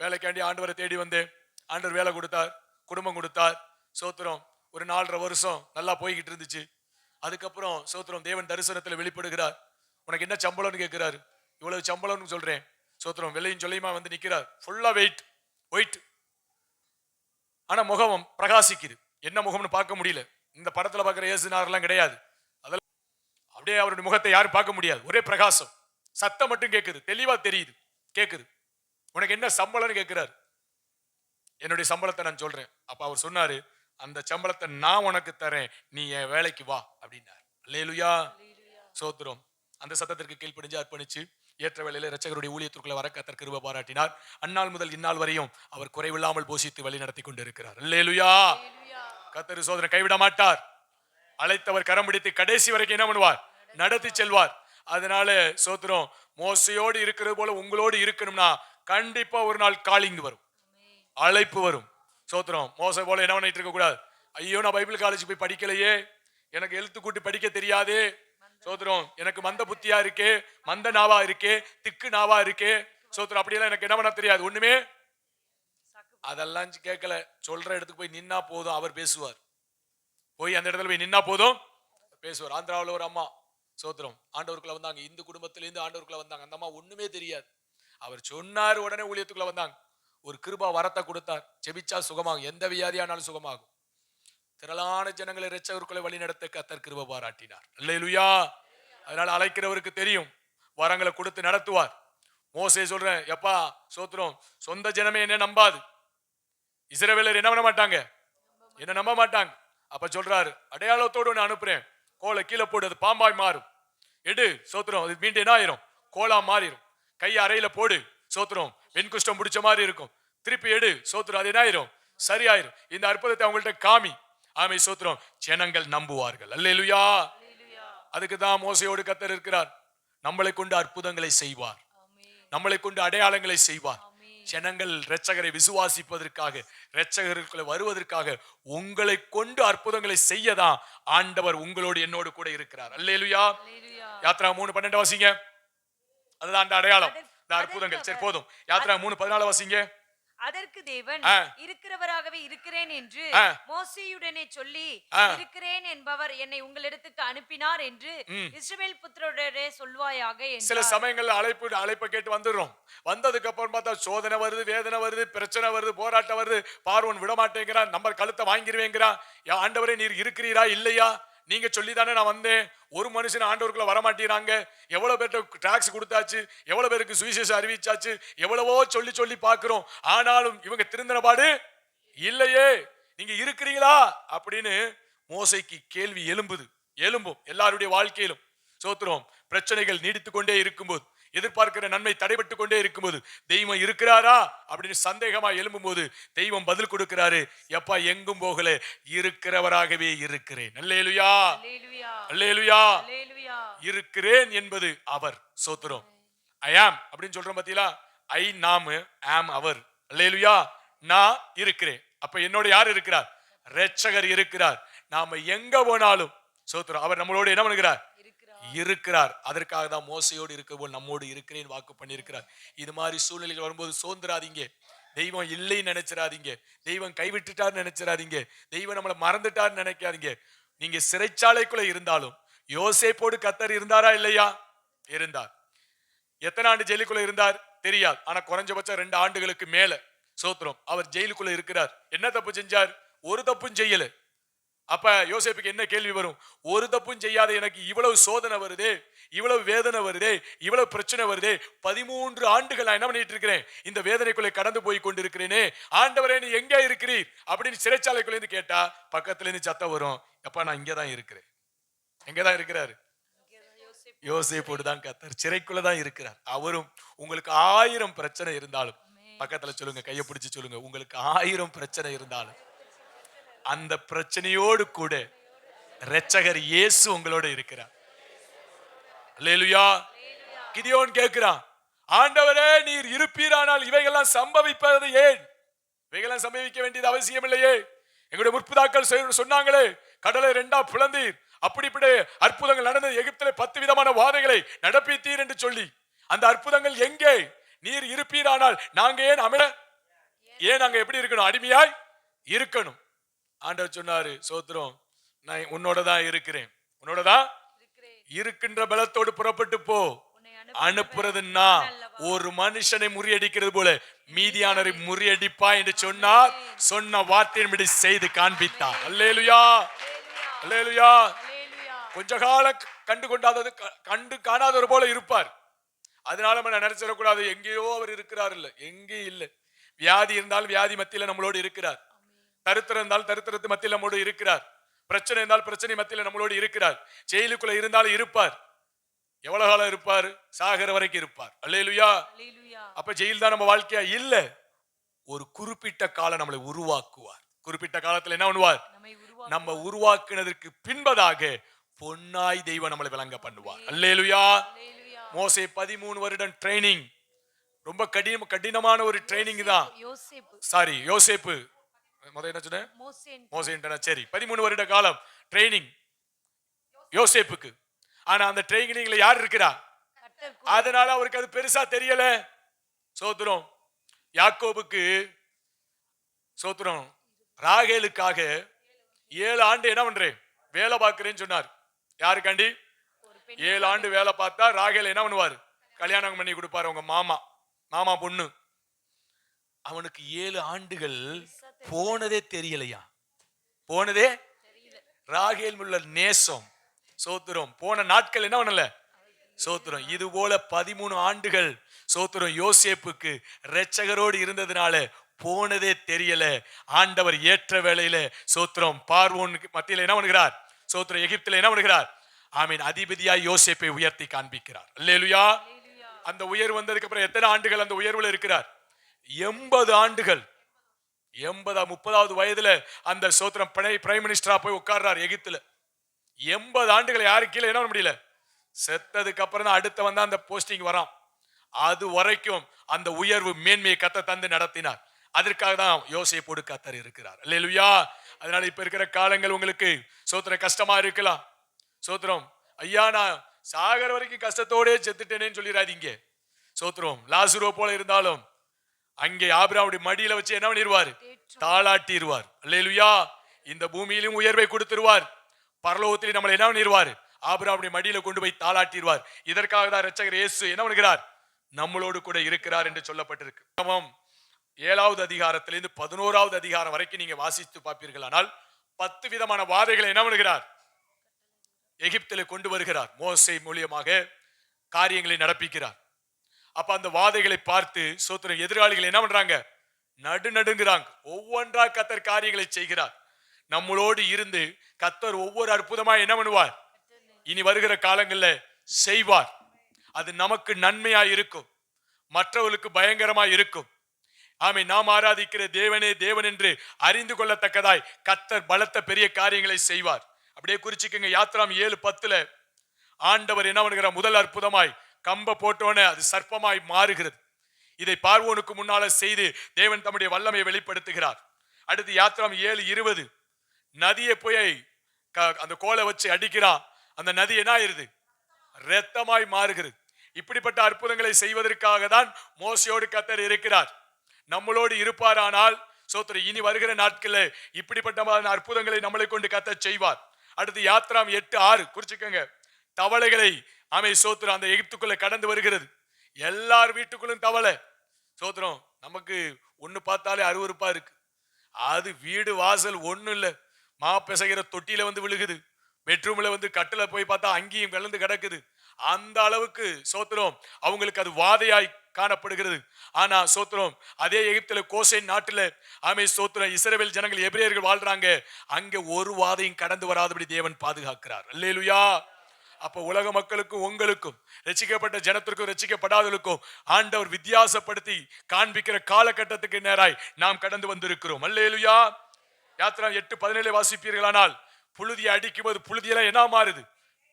வேலைக்காண்டி ஆண்டவரை தேடி வந்தேன். ஆண்டவர் வேலை கொடுத்தார், குடும்பம் கொடுத்தார். சோத்திரம். ஒரு 4.5 வருஷம் நல்லா போய்கிட்டு இருந்துச்சு. அதுக்கப்புறம் சோத்திரம் தேவன் தரிசனத்தில் வெளிப்படுகிறார். உனக்கு என்ன சம்பளம்னு கேட்கிறாரு. இவ்வளவு சம்பளம்னு சொல்றேன். சோத்திரம். வெள்ளையும் சொல்லியுமா வந்து நிக்கிறார். ஃபுல்லா ஒயிட். ஆனா முகம் பிரகாசிக்குது. என்ன முகம்னு பார்க்க முடியல. இந்த படத்துல பார்க்கிற இயேசுநாதர்லாம் கிடையாது. அதெல்லாம் அப்படியே அவருடைய முகத்தை யாரும் பார்க்க முடியாது. ஒரே பிரகாசம். சத்தம் மட்டும் கேட்குது, தெளிவா தெரியுது, கேட்குது. உனக்கு என்ன சம்பளம்னு கேட்கிறாரு. என்னுடைய சம்பளத்தை நான் சொல்றேன். அப்ப அவர் சொன்னாரு, அந்த சம்பளத்தை நான் உனக்கு தரேன், நீ என் வேலைக்கு வா அப்படின்னார். அல்லேலூயா. சோத்திரம். அந்த சத்தத்திற்கு கீழ்ப்படிஞ்சு அர்ப்பணிச்சு ஏற்ற வேளையில இரட்சகருடைய ஊழியத்திற்குள்ள வர கர்த்தர் கிருபை பாராட்டினார். அந்நாள் முதல் இந்நாள் வரையும் அவர் குறைவில்லாமல் போஷித்து வழி நடத்தி கொண்டு இருக்கிறார். அல்லேலூயா. கர்த்தர் சோதனை கைவிட மாட்டார். அழைத்தவர் கரம் பிடித்து கடைசி வரைக்கும் என்ன பண்ணுவார், நடத்தி செல்வார். அதனால சோத்திரம். மோசையோடு இருக்கிறது போல உங்களோடு இருக்கணும்னா கண்டிப்பா ஒரு நாள் காலிங் வரும், அழைப்பு வரும். சோத்திரம். மோசை போல என்ன பண்ணிட்டு இருக்க கூடாது. ஐயோ நான் பைபிள் காலேஜ் போய் படிக்கலையே, எனக்கு எழுத்து கூட்டி படிக்க தெரியாது. சோத்திரம். எனக்கு மந்த புத்தியா இருக்கே, மந்த நாவா இருக்கே, திக்கு நாவா இருக்கே. சோத்திரம். அப்படியெல்லாம் எனக்கு என்ன பண்ண தெரியாது ஒண்ணுமே. அதெல்லாம் கேட்கல. சொல்ற இடத்துக்கு போய் நின்னா போதும், அவர் பேசுவார். போய் அந்த இடத்துல போய் நின்னா போதும், பேசுவார். ஆந்திராவில் ஒரு அம்மா சோத்திரம் ஆண்டவருக்குள்ள வந்தாங்க. இந்து குடும்பத்திலிருந்து ஆண்டவருக்குள்ள வந்தாங்க. அந்த அம்மா ஒண்ணுமே தெரியாது. அவர் சொன்னார், உடனே ஊழியத்துக்குள்ள வந்தாங்க. ஒரு கிருபா வரத்தை கொடுத்தார். ஜெபிச்சா சுகமாகும், எந்த வியாதியானாலும் சுகமாகும். திரளான ஜனங்களை இரட்சகருக்குள்ள வழி நடத்த கர்த்தர் கிருபை பாராட்டினார். அல்லேலூயா. அதனால அழைக்கிறவருக்கு தெரியும், வரங்களை கொடுத்து நடத்துவார். மோசே சொல்றேன், எப்பா சோத்திரம், சொந்த ஜனமே என்ன நம்பாது. இஸ்ரவேலர் என்ன பண்ண மாட்டாங்க, என்ன நம்ப மாட்டாங்க. அப்ப சொல்றாரு, அடையாளத்தோடு ஒன்று அனுப்புறேன், கோலை கீழே போடு, அது பாம்பாய் மாறும். எடு சோத்திரம், அது மீண்டும் என்ன ஆயிரும், கோலா மாறிடும். கையை அறையில போடு சோத்திரம், வெண்குஷ்டம் பிடிச்ச மாதிரி இருக்கும். திருப்பி எடு சோத்திரம், அது என்ன ஆயிரும், சரியாயிரும். இந்த அற்புதத்தை அவங்கள்ட்ட காமி. ஆமை சோத்திரம். ஜனங்கள் நம்புவார்கள். அல்லேலூயா. அதுக்கு தான் மோசையோடு கர்த்தர் இருக்கிறார். நம்மளை கொண்டு அற்புதங்களை செய்வார், நம்மளை கொண்டு அடையாளங்களை செய்வார். ஜனங்கள் இரட்சகரை விசுவாசிப்பதற்காக, இரட்சகருக்குள்ள வருவதற்காக உங்களை கொண்டு அற்புதங்களை செய்யதான் ஆண்டவர் உங்களோடு என்னோடு கூட இருக்கிறார். அல்லேலூயா. யாத்ரா 3:12 வாசிங்க. அதுதான் அந்த அடையாளம், இந்த அற்புதங்கள். சரி போதும். யாத்ரா 3:14 வாசிங்க. அதற்கு தேவன் இருக்கிறவராகவே இருக்கிறேன் என்று மோசேயுடனே சொல்லி, இருக்கிறேன் என்பவர் என்னை உங்களிடத்துக்கு அனுப்பினார் என்று இஸ்ரவேல் புத்திரரோடே சொல்வாயாக என்றார். சில சமயங்கள்ல அழைப்பை கேட்டு வந்துடுறோம். வந்ததுக்கு அப்புறம் பார்த்தா சோதனை வருது, வேதனை வருது, பிரச்சனை வருது, போராட்டம் வருது. பார்வோன் விட மாட்டேங்கிறான், நம்ம கழுத்தை வாங்கிருவேங்கிறான். ஆண்டவரே நீர் இருக்கிறீரா இல்லையா, நீங்க சொல்லிதானே நான் வந்தேன். ஒரு மனுஷன் ஆண்டவருக்குள்ள வரமாட்டேறாங்க. எவ்வளவு பேருக்கு டாக்ஸ் கொடுத்தாச்சு, எவ்வளவு பேருக்கு சுவிசேஷம் அறிவிச்சாச்சு, எவ்வளவோ சொல்லி பார்க்கிறோம். ஆனாலும் இவங்க திருந்தின பாடு இல்லையே. நீங்க இருக்கிறீங்களா அப்படின்னு மோசைக்கு கேள்வி எழும்பும் எல்லாருடைய வாழ்க்கையிலும். சோத்திரம். பிரச்சனைகள் நீடித்துக் கொண்டே இருக்கும்போது, எதிர்பார்க்கிற நன்மை தடைபட்டு கொண்டே இருக்கும்போது, தெய்வம் இருக்கிறாரா அப்படின்னு சந்தேகமா எழும்பும் போது தெய்வம் பதில் கொடுக்கிறாரு, எப்பா எங்கும் போகல, இருக்கிறவராகவே இருக்கிறேன். அல்லேலூயா. அல்லேலூயா. இருக்கிறேன் என்பது அவர். சோத்திரம். ஐ ஆம் அப்படின்னு சொல்றோம் பாத்தீங்களா. ஐ நாம, ஆம் அவர். அல்லேலூயா. நான் இருக்கிறேன். அப்ப என்னோட யார் இருக்கிறார், இரட்சகர் இருக்கிறார். நாம எங்க போனாலும் சோத்திரம் அவர் நம்மளோட என்ன பண்ணுகிறார், இருக்கிறார். அதற்காக தான் மோசையோடு இருக்க போல் நம்மோடு இருக்கிறேன் வாக்கு பண்ணியிருக்கிறார். இது மாதிரி சூழ்நிலைகள் வரும்போது சோர்ந்துராதீங்க. தெய்வம் இல்லைன்னு நினைச்சிடாதீங்க. தெய்வம் கைவிட்டுட்டார்னு நினைச்சிடாதீங்க. தெய்வம் நம்மளை மறந்துட்டார்னு நினைக்காதீங்க. நீங்க சிறைச்சாலைக்குள்ள இருந்தாலும் யோசேப்போடு கர்த்தர் இருந்தாரா இல்லையா? இருந்தார். எத்தனை ஆண்டு ஜெயிலுக்குள்ள இருந்தார் தெரியாது. ஆனா குறைஞ்சபட்சம் 2 ஆண்டுகளுக்கு மேல சோத்திரம் அவர் ஜெயிலுக்குள்ள இருக்கிறார். என்ன தப்பு செஞ்சார்? ஒரு தப்பும் செய்யல. அப்ப யோசேப்புக்கு என்ன கேள்வி வரும்? ஒரு தப்பும் செய்யாத எனக்கு இவ்வளவு சோதனை வருதே, இவ்வளவு வேதனை வருதே, இவ்வளவு பிரச்சனை வருதே, 13 ஆண்டுகள் நான் என்ன பண்ணிட்டு இருக்கிறேன்? இந்த வேதனைக்குள்ளே கடந்து போய் கொண்டிருக்கிறேனே, ஆண்டவரே நீ எங்க இருக்கிறீர் அப்படின்னு சிறைச்சாலைக்குள்ள இருந்து கேட்டா பக்கத்துல இருந்து சத்தம் வரும், அப்பா நான் இங்கதான் இருக்கிறேன். எங்கதான் இருக்கிறாரு? யோசேப்போடு தான் கர்த்தர் சிறைக்குள்ளதான் இருக்கிறார். அவரும் உங்களுக்கு 1000 பிரச்சனை இருந்தாலும் பக்கத்துல சொல்லுங்க, கையை பிடிச்சு சொல்லுங்க, உங்களுக்கு 1000 பிரச்சனை இருந்தாலும் அந்த பிரச்சனையோடு கூட இரட்சகர் இயேசு உங்களோட இருக்கிறார். அல்லேலூயா. கிதியோன் கேட்கிறான், ஆண்டவரே நீர் இருப்பீரானால் இவைகள்லாம் சம்பவிப்பது ஏன்? இவைகள்லாம் சம்பவிக்க வேண்டியது அவசியம் இல்லையே. எங்களுடைய முற்பிதாக்கள் சொன்னாங்களே, கடலை 2ஆ பிளந்தீர், அப்படிப்பட்ட அற்புதங்கள் நடந்தது, எகிப்திலே 10 விதமான வாதைகளை நடப்பித்தீர் என்று சொல்லி, அந்த அற்புதங்கள் எங்கே? நீர் இருப்பீரானால் நாங்க ஏன் நாங்க எப்படி இருக்கணும்? அடிமையாய் இருக்கணும். ஆண்டவர் சொன்னாரு, சோத்திரம், நான் உன்னோட தான் இருக்கிறேன். உன்னோட தான் இருக்கின்ற பலத்தோடு புறப்பட்டு போ. அனுப்புறதுன்னா ஒரு மனுஷனை முறியடிக்கிறது போல மீதியானரை முறியடிப்பா என்று சொன்னார். சொன்ன வார்த்தையின்படி செய்து காண்பித்தார். அல்லேலூயா, அல்லேலூயா. கொஞ்ச காலம் கண்டு காணாதவர் போல இருப்பார். அதனால நம்ம நினைச்சிடக்கூடாது எங்கேயோ அவர் இருக்கிறார். இல்ல, எங்கேயும் இல்ல. வியாதி இருந்தாலும் வியாதி மத்தியில நம்மளோடு இருக்கிறார். தரித்திரம் இருந்தால் தரித்திரத்து மத்தியில் நம்மோடு இருக்கிறார். பிரச்சனை இருந்தால் பிரச்சனை மத்தியில் நம்மளோடு இருக்கிறார். ஜெயிலுக்குள்ள இருந்தாலும் இருப்பார். எவ்வளவு காலம் இருப்பார்? சாகர வரைக்கும் இருப்பார். அல்லேலூயா. அப்ப ஜெயில் தான் நம்ம வாழ்க்கையா? இல்ல, ஒரு குறிப்பிட்ட காலம் நம்மளை உருவாக்குவார். குறிப்பிட்ட காலத்துல என்ன பண்ணுவார்? நம்ம உருவாக்குனதற்கு பின்பதாக பொன்னாய் தெய்வம் நம்மளை விளங்க பண்ணுவார். அல்லேலூயா. மோசே 13 வருடம் ட்ரைனிங், ரொம்ப கடினமான ஒரு ட்ரைனிங் தான். சாரி, யோசேப்பு என்ன சொன்னேன்? மோசே. சரி, 13 வருட காலம் ட்ரைனிங் யோசேப்புக்கு. ஆனா அந்த ட்ரைனிங்ல யார் இருக்கிறா? அதனால அவருக்கு அது பெருசா தெரியல. சோத்திரம். யாக்கோபுக்கு சோத்திரம், ராகேலுக்காக 7 ஆண்டு என்ன பண்றேன்? வேலை பார்க்கிறேன்னு சொன்னார். யாருக்காண்டி? 7 ஆண்டு வேலை பார்த்தா ராகேல் என்ன பண்ணுவார்? கல்யாணம் பண்ணி கொடுப்பாரு. உங்க மாமா பொண்ணு. அவனுக்கு 7 ஆண்டுகள் போனதே தெரியலையா? போனதே ராகேல் உள்ள நேசம். சோத்திரம். போன நாட்கள் என்ன பண்ணல? சோத்திரம். இது போல 13 ஆண்டுகள் சோத்திரம் யோசேப்புக்கு இரட்சகரோடு இருந்ததுனால போனதே தெரியல. ஆண்டவர் ஏற்ற வேளையில சோத்திரம் பார்வோனுக்கு மத்தியில என்ன பண்ணுகிறார்? சோத்திரம் எகிப்தில என்ன பண்ணுகிறார்? ஆமீன். அதிபதியாய் யோசேப்பை உயர்த்தி காண்பிக்கிறார். அல்லேலூயா. அந்த உயர்வு வந்ததுக்கு அப்புறம் எத்தனை ஆண்டுகள் அந்த உயர்வுல இருக்கிறார்? 80 ஆண்டுகள். 30வது வயதுல அந்த சோத்திரம் பிரைம் மினிஸ்டரா போய் உட்கார்றார் எகிப்துல. 80 ஆண்டுகள் யாரு கீழே என்ன பண்ண முடியல? செத்ததுக்கு அப்புறம் தான் அடுத்த வந்தா அந்த போஸ்டிங் வரான். அது வரைக்கும் அந்த உயர்வு மேன்மையை கர்த்தர் தந்து நடத்தினார். அதற்காக தான் யோசேப்போடு கர்த்தர் இருக்கிறார். அல்லேலூயா. அதனால இப்ப இருக்கிற காலங்கள் உங்களுக்கு சோத்திரம் கஷ்டமா இருக்கலாம். சோத்திரம், ஐயா நான் சாகர வரைக்கும் கஷ்டத்தோடே செத்துட்டேனேன்னு சொல்லிடாதீங்க. சோத்திரம். லாசருவை போல இருந்தாலும் அங்கே ஆபிரகாமுடைய மடியில வச்சு என்ன பண்ணிடுவார்? தாளாட்டிடுவார். அல்லேலூயா. இந்த பூமியிலும் உயர்வை கொடுத்துருவார். பரலோகத்திலே நம்மளை என்ன பண்ணிடுவார்? ஆபிரகாமுடைய மடியில கொண்டு போய் தாளாட்டிடுவார். இதற்காக தான் இரட்சகர் இயேசு என்ன பண்ணுகிறார்? நம்மளோடு கூட இருக்கிறார் என்று சொல்லப்பட்டிருக்கு. 7வது அதிகாரத்திலிருந்து 11வது அதிகாரம் வரைக்கும் நீங்க வாசித்து பார்ப்பீர்கள். ஆனால் 10 விதமான வாதைகளை என்ன பண்ணுகிறார்? எகிப்திலே கொண்டு வருகிறார். மோசே மூலியமாக காரியங்களை நடப்பிக்கிறார். அப்ப அந்த வாதைகளை பார்த்து சோத்திர எதிராளிகள் என்ன பண்றாங்க? நடுநடுங்கிறாங்க. ஒவ்வொன்றா கர்த்தர் காரியங்களை செய்கிறார். நம்மளோடு இருந்து கர்த்தர் ஒவ்வொரு அற்புதமா என்ன பண்ணுவார்? இனி வருகிற காலங்கள்ல செய்வார். அது நமக்கு நன்மையா இருக்கும், மற்றவர்களுக்கு பயங்கரமா இருக்கும். ஆமே. நாம் ஆராதிக்கிற தேவனே தேவன் என்று அறிந்து கொள்ளத்தக்கதாய் கர்த்தர் பலத்த பெரிய காரியங்களை செய்வார். அப்படியே குறிச்சுக்கங்க. யாத்ராம் 7:10 ஆண்டவர் என்ன பண்ணுகிறார்? முதல் அற்புதமாய் கம்ப போட்டோன்னு அது சர்ப்பமாய் மாறுகிறது. இதை பார்வோனுக்கு முன்னால செய்து தேவன் தம்முடைய வல்லமையை வெளிப்படுத்துகிறார். அடுத்து யாத்ராம் 7:20 நதியை போய் அந்த கோலை வச்சு அடிக்கிறான். அந்த நதி என்ன ஆயிருது? இரத்தமாய் மாறுகிறது. இப்படிப்பட்ட அற்புதங்களை செய்வதற்காக தான் மோசையோடு கர்த்தர் இருக்கிறார். நம்மளோடு இருப்பாரானால் சோத்திரம் இனி வருகிற நாட்களில் இப்படிப்பட்ட அற்புதங்களை நம்மளை கொண்டு கர்த்தர் செய்வார். அடுத்து யாத்ராம் 8:6 குறிச்சுக்கங்க. தவளைகளை சோத்திரம் அந்த எகிப்துக்குள்ள கடந்து வருகிறது. எல்லார் வீட்டுக்குள்ளும் தவளை. சோத்திரம் நமக்கு ஒண்ணு பார்த்தாலே அருவருப்பா இருக்கு. அது வீடு வாசல் ஒண்ணு இல்ல, மா பிசைகிற தொட்டியில வந்து விழுகுது. பெட்ரூம்ல வந்து கட்டில போய் பார்த்தா அங்கேயும் விழுந்து கிடக்குது. அந்த அளவுக்கு சோத்திரம் அவங்களுக்கு அது வாதையாய் காணப்படுகிறது. ஆனா சோத்திரம் அதே எகிப்துல கோசேன் நாட்டுல சோத்திரம் இஸ்ரவேல் ஜனங்கள் எபிரேயர்கள் வாழ்றாங்க. அங்க ஒரு வாதையும் கடந்து வராதபடி தேவன் பாதுகாக்கிறார். அல்லேலூயா. அப்ப உலக மக்களுக்கும் உங்களுக்கும் ரட்சிக்கப்பட்ட ஜனத்திற்கும் ரட்சிக்கப்படாதவர்களுக்கும் ஆண்டவர் வித்தியாசப்படுத்தி காண்பிக்கிற காலகட்டத்துக்கு நேராய் நாம் கடந்து வந்திருக்கிறோம். அல்லேலூயா. யாத்ரா 8:17 வாசிப்பீர்களானால் புழுதியை அடிக்கும்போது புழுதியெல்லாம் என்ன மாறுது?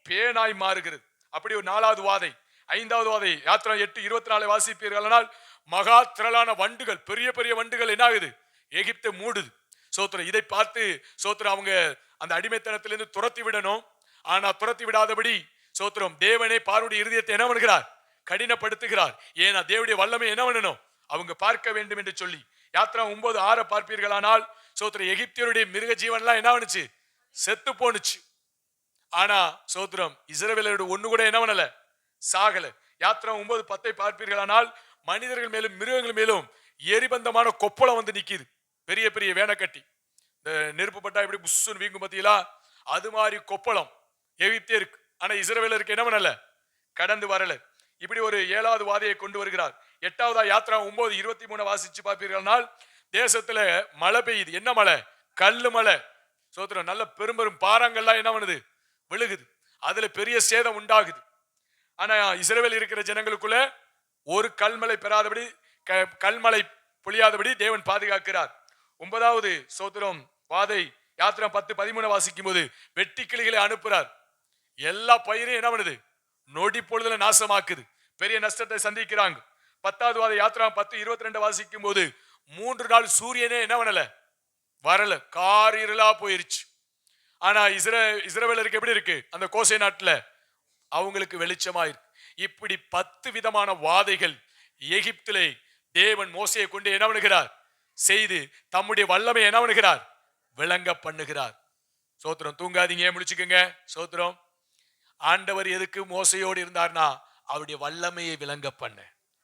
பேனாய் மாறுகிறது. அப்படி ஒரு 4வது வாதை. 5வது வாதை யாத்ரா 8:24 வாசிப்பீர்களானால் மகா திரளான வண்டுகள், பெரிய பெரிய வண்டுகள் என்ன ஆகுது? எகிப்தை மூடுது. சோத்திரம் இதை பார்த்து சோத்திரம் அவங்க அந்த அடிமைத்தனத்திலிருந்து துரத்தி விடணும். ஆனா துரத்தி விடாதபடி சோத்திரம் தேவனே பார்வோடைய இருதயத்தை என்ன பண்ணுகிறார்? கடினப்படுத்துகிறார். ஏன்னா தேவனுடைய வல்லமை என்ன பண்ணணும்? அவங்க பார்க்க வேண்டும் என்று சொல்லி. யாத்ரா 9:6 பார்ப்பீர்களானால் சோத்திரம் எகிப்தியருடைய மிருக ஜீவன்லாம் என்ன பண்ணுச்சு? செத்து போனுச்சு. ஆனா சோத்திரம் இஸ்ரவேலோட ஒண்ணு கூட என்ன பண்ணல? சாகல. யாத்ரா 9:10 பார்ப்பீர்களானால் மனிதர்கள் மேலும் மிருகங்கள் மேலும் எரிபந்தமான கொப்பளம் வந்து நிக்குது. பெரிய பெரிய வேனக்கட்டி. இந்த நெருப்பு பட்டா எப்படி புஷ்ஷுன்னு வீங்கும் பாத்தீங்களா? அது மாதிரி கொப்பளம் எகிப்தியருக்கு. ஆனா இஸ்ரவேலருக்கு என்ன பண்ணல? கடந்து வரல. இப்படி ஒரு 7வது வாதையை கொண்டு வருகிறார். 8வது யாத்ரா 9:23 வாசிச்சு பார்ப்பீர்களானால் தேசத்துல மழை பெய்யுது. என்ன மழை? கல்லு மழை. சோத்திரம் நல்ல பெரும் பாறாங்கல்லாம் என்ன பண்ணுது? விழுகுது. அதுல பெரிய சேதம் உண்டாகுது. ஆனா இஸ்ரவேல் இருக்கிற ஜனங்களுக்குள்ள ஒரு கல்மலை பெறாதபடி, கல்மலை பொழியாதபடி தேவன் பாதுகாக்கிறார். 9வது சோத்திரம் வாதை யாத்ரா 10:13 வாசிக்கும் போது வெட்டி கிளிகளை அனுப்புறார். எல்லா பயிரையும் என்ன பண்ணுது? நொடி பொழுதுல நாசமாக்குது. பெரிய நஷ்டத்தை சந்திக்கிறாங்க. 10வது வாதை யாத்ரா 10:22 வாசிக்கும் போது 3 நாள் சூரியனே என்ன பண்ணல? வரல. கார் இருளா போயிருச்சு. ஆனா இஸ்ரவேலருக்கு எப்படி இருக்கு? அந்த கோசே நாட்டுல அவங்களுக்கு வெளிச்சமா இருக்கு. இப்படி 10 விதமான வாதைகள் எகிப்திலே தேவன் மோசையை கொண்டு என்ன பண்ணுகிறார்? செய்து தம்முடைய வல்லமை என்ன பண்ணுகிறார்? விளங்க பண்ணுகிறார். சோத்திரம் தூங்காதீங்க, முடிச்சுக்கங்க. சோத்திரம் ஆண்டவர் எதுக்கு மோசையோடு இருந்தார்னா அவருடைய வல்லமையை விளங்க பண்ண.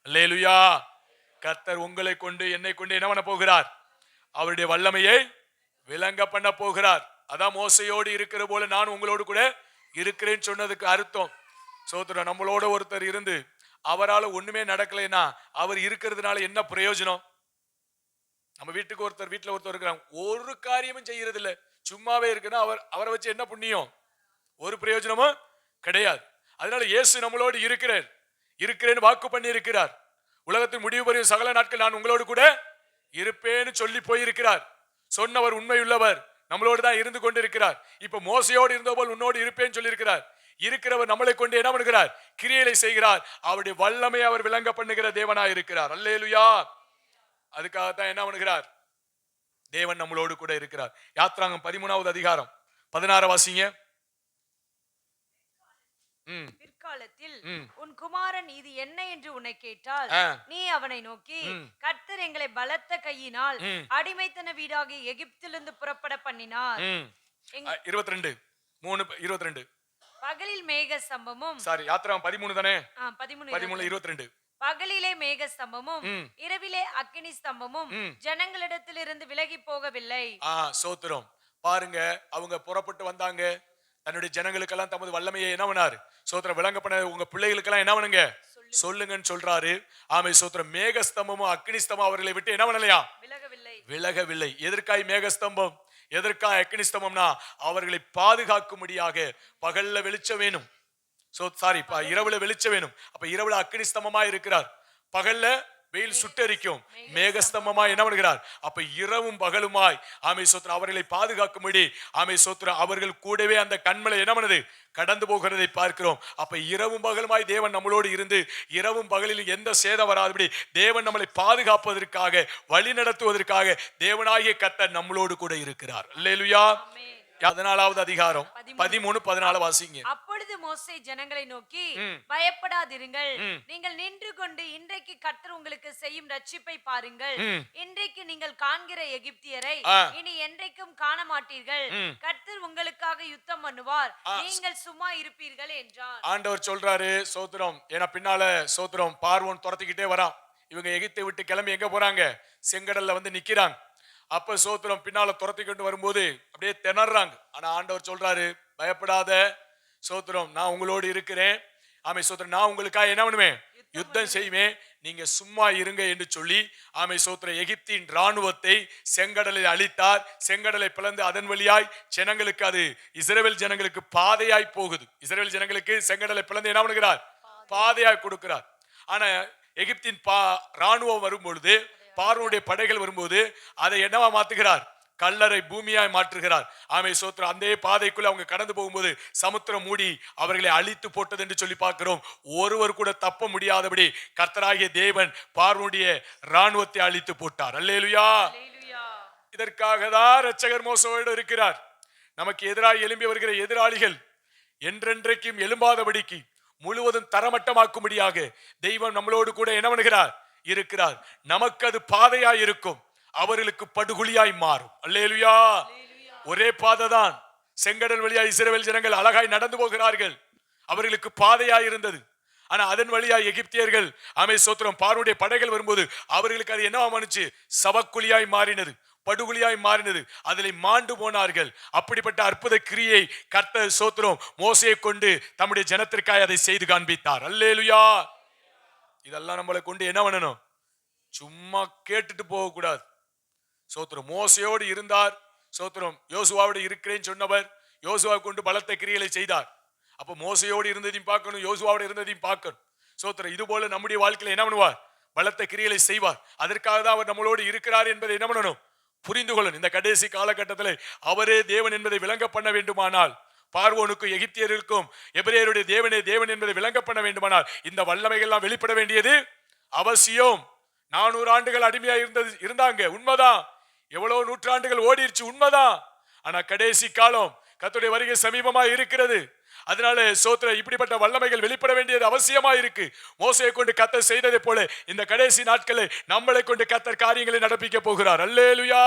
அல்லேலூயா. கர்த்தர் உங்களை கொண்டு என்னை கொண்டு என்ன பண்ண போகிறார்? அவருடைய வல்லமையை விளங்க பண்ண போகிறார். அதான் மோசையோடு இருக்கிற போல நான் உங்களோடு கூட இருக்கிறேன்னு சொன்னதுக்கு அர்த்தம். சோத்திரம் நம்மளோட ஒருத்தர் இருந்து அவரால் ஒண்ணுமே நடக்கலைன்னா அவர் இருக்கிறதுனால என்ன பிரயோஜனம்? நம்ம வீட்டுல ஒருத்தர் இருக்கிறாங்க, ஒரு காரியமும் செய்யறது இல்ல, சும்மாவே இருக்குன்னா அவரை வச்சு என்ன புண்ணியம்? ஒரு பிரயோஜனமும் கிடையாது. அதனால இயேசு நம்மளோடு இருக்கிறேன்னு வாக்கு பண்ணி இருக்கிறார். உலகத்தின் முடிவு வரையும் சகல நாட்கள் நான் உங்களோடு கூட இருப்பேன்னு சொல்லி போயிருக்கிறார். சொன்னவர் உண்மையுள்ளவர், நம்மளோடு தான் இருந்து கொண்டிருக்கிறார். இப்ப மோசையோடு இருந்த போல் உன்னோடு இருப்பேன்னு சொல்லி இருக்கிறார். இருக்கிறவர் நம்மளை கொண்டு என்ன பண்ணுகிறார்? கிரியைகளை செய்கிறார். அவருடைய வல்லமை அவர் விளங்க பண்ணுகிற தேவனாய் இருக்கிறார். அல்லேலூயா. அதுக்காகத்தான் என்ன பண்ணுகிறார்? தேவன் நம்மளோடு கூட இருக்கிறார். யாத்ராங்கம் 13வது அதிகாரம் 16 வாசிங்க. பிற்காலத்தில் உன் குமாரன் இது என்ன என்று உன்னை கேட்டால் நீ அவனை நோக்கி கர்த்தர் எங்களை பலத்த கையினால் அடிமைத்தன வீடாகி எகிப்திலிருந்து புறப்பட பண்ணினார். 22 பகலில் மேக ஸ்தம்பமும், சாரி யாத்ராங்கம் 13 தானே? 13:22 பகலிலே மேக ஸ்தம்பமும் இரவிலே அக்கினி ஸ்தம்பமும் ஜனங்களிடத்திலிருந்து விலகி போகவில்லை. சோத்திரம் பாருங்க, அவங்க புறப்பட்டு வந்தாங்க. தன்னுடைய ஜனங்களுக்கெல்லாம் தமது வல்லமையை என்ன பண்ணாரு? சோத்திரம் விளங்க பண்ண உங்க பிள்ளைகளுக்கெல்லாம் என்ன பண்ணுங்க சொல்லுங்கன்னு சொல்றாரு. ஆமை சோத்திரம் மேகஸ்தம்பமும் அக்னிஸ்தம்பம் அவர்களை விட்டு என்ன பண்ணலையா? விலகவில்லை. எதற்காய் மேகஸ்தம்பம், எதற்காய் அக்னிஸ்தம்பம்னா அவர்களை பாதுகாக்கும்படியாக. பகல்ல வெளிச்சம் வேணும், இரவுல வெளிச்சம் வேணும். அப்ப இரவுல அக்னிஸ்தம்பமா இருக்கிறார், பகல்ல வெயில் சுட்டரிக்கும், மேகஸ்தம்பமா என்ன பண்ணுகிறார்? அப்ப இரவும் பகலுமாய் ஆமை சோத்திரம் அவர்களை பாதுகாக்கும்படி ஆமை சோத்திரம் அவர்கள் கூடவே அந்த கண்மலை என்ன பண்ணுது? கடந்து போகிறதை பார்க்கிறோம். அப்ப இரவும் பகலுமாய் தேவன் நம்மளோடு இருந்து இரவும் பகலிலும் எந்த சேதம் வராதபடி தேவன் நம்மளை பாதுகாப்பதற்காக, வழி நடத்துவதற்காக தேவனாகிய கர்த்தர் நம்மளோடு கூட இருக்கிறார். அல்லேலூயா. 14வது அதிகாரம் 13, 13, 14 வாசிங்க. அப்பொழுது மோசே ஜனங்களை நோக்கி, ம். பயப்படாதிருங்கள், ம். நீங்கள் நின்று கொண்டு இன்றைக்கு கர்த்தர் உங்களுக்கு செய்யும் ரட்சிப்பை பாருங்கள். ம். இன்றைக்கு நீங்கள் காண்கிற எகிப்தியரை ஆ. இனி என்றைக்கும் காண மாட்டீர்கள். ம். கர்த்தர் உங்களுக்காக யுத்தம் பண்ணுவார், ஆ. நீங்கள் சும்மா இருப்பீர்கள் என்றார். ஆண்டவர் சொல்றாரு, சோத்திரம். ஏன்னா பின்னால சோத்திரம் பார்வோன் துரத்திக்கிட்டே வரான். இவங்க எகிப்தை விட்டு கிளம்பி எங்க போறாங்க? செங்கடல்ல வந்து நிக்கிறாங்க. அப்ப சோத்திரம் பின்னால துரத்தி கொண்டு வரும்போது அப்படியே திணறாங்க. ஆனா ஆண்டவர் சொல்றாரு, பயப்படாத சோத்திரம், நான் உங்களோடு இருக்கிறேன். ஆமை சோத்திரம், நான் உங்களுக்காக என்ன பண்ணுவேன்? யுத்தம் செய்வேன், நீங்க சும்மா இருங்க என்று சொல்லி ஆமை சோத்திரம் எகிப்தின் ராணுவத்தை செங்கடலில் அழித்தார். செங்கடலை பிளந்து அதன் வழியாய் ஜனங்களுக்கு, அது இஸ்ரவேல் ஜனங்களுக்கு பாதையாய் போகுது. இஸ்ரவேல் ஜனங்களுக்கு செங்கடலை பிளந்து என்ன பண்ணுகிறார்? பாதையாய் கொடுக்கிறார். ஆனா எகிப்தின் ராணுவம் வரும்பொழுது, பார்வோனுடைய படைகள் வரும்போது அதை என்னவா மாத்துகிறார்? கல்லறை பூமியாய் மாற்றுகிறார். ஆமை சோத்திரம். அந்த பாதைக்குள்ள அவங்க கடந்து போகும்போது சமுத்திரம் மூடி அவர்களை அழித்து போட்டது என்று சொல்லி பார்க்கிறோம். ஒருவர் கூட தப்ப முடியாதபடி கர்த்தராகிய தேவன் பார்வோனுடைய ராணுவத்தை அழித்து போட்டார். அல்லேலூயா. இதற்காக தான் இரட்சகர் மோசேயோடு இருக்கிறார். நமக்கு எதிராக எழும்பி வருகிற எதிராளிகள் என்றென்றைக்கும் எழும்பாதபடிக்கு முழுவதும் தரமட்டமாக்கும்படியாக தெய்வம் நம்மளோடு கூட என்ன பண்ணுகிறார்? இருக்கிறார். நமக்கு அது பாதையாய் இருக்கும், அவர்களுக்கு படுகுழியாய் மாறும். அல்லேலூயா. ஒரே பாதை தான். செங்கடல் வழியாய் இஸ்ரவேல் ஜனங்கள் அழகாய் நடந்து போகிறார்கள். அவர்களுக்கு பாதையாய் இருந்தது. ஆனா அதன் வழியாய் எகிப்தியர்கள் ஆமை சோத்திரம் பார்வோனுடைய படைகள் வரும்போது அவர்களுக்கு அது என்னவா மாறுச்சு? சவக்குழியாய் மாறினது, படுகுழியாய் மாறினது. அதில் மாண்டு போனார்கள். அப்படிப்பட்ட அற்புத கிரியை கர்த்தர் சோத்திரம் மோசேயை கொண்டு தம்முடைய ஜனத்திற்காக அதை செய்து காண்பித்தார். அல்லேலூயா. இதெல்லாம் நம்மளை கொண்டு என்ன பண்ணணும்? சும்மா கேட்டுட்டு போக கூடாது. சோத்திரம் மோசையோடு இருந்தார். சோத்திரம் யோசுவாவோடு இருக்கிறேன்னு சொன்னவர் யோசுவா கொண்டு பலத்த கிரியைகளை செய்தார். அப்ப மோசையோடு இருந்ததையும் பார்க்கணும், யோசுவாவோடு இருந்ததையும் பார்க்கணும். சோத்திரம் இது போல நம்முடைய வாழ்க்கையில என்ன பண்ணுவார்? பலத்த கிரியைகளை செய்வார். அதற்காக தான் அவர் நம்மளோடு இருக்கிறார் என்பதை என்ன பண்ணணும்? புரிந்து கொள்ளணும். இந்த கடைசி காலகட்டத்தில் அவரே தேவன் என்பதை விளங்க பண்ண வேண்டுமானால், பார்வோனுக்கும் எகிப்தியருக்கும் எபிரேயருடைய தேவனே தேவன் என்பதை விளங்க பண்ண வேண்டுமானால் இந்த வல்லமைகள் எல்லாம் வெளிப்பட வேண்டியது அவசியம். 400 ஆண்டுகள் அடிமையா இருந்தாங்க, உண்மைதான். எவ்வளவு நூற்றாண்டுகள் ஓடிடுச்சு, உண்மைதான். ஆனா கடைசி காலம் கர்த்தருடைய வருகை சமீபமா இருக்கிறது. அதனால சோத்திர இப்படிப்பட்ட வல்லமைகள் வெளிப்பட வேண்டியது அவசியமா இருக்கு. மோசையை கொண்டு கர்த்தர் செய்ததை போல இந்த கடைசி நாட்களை நம்மளை கொண்டு கர்த்தர் காரியங்களை நடப்பிக்க போகிறார். அல்லேலூயா.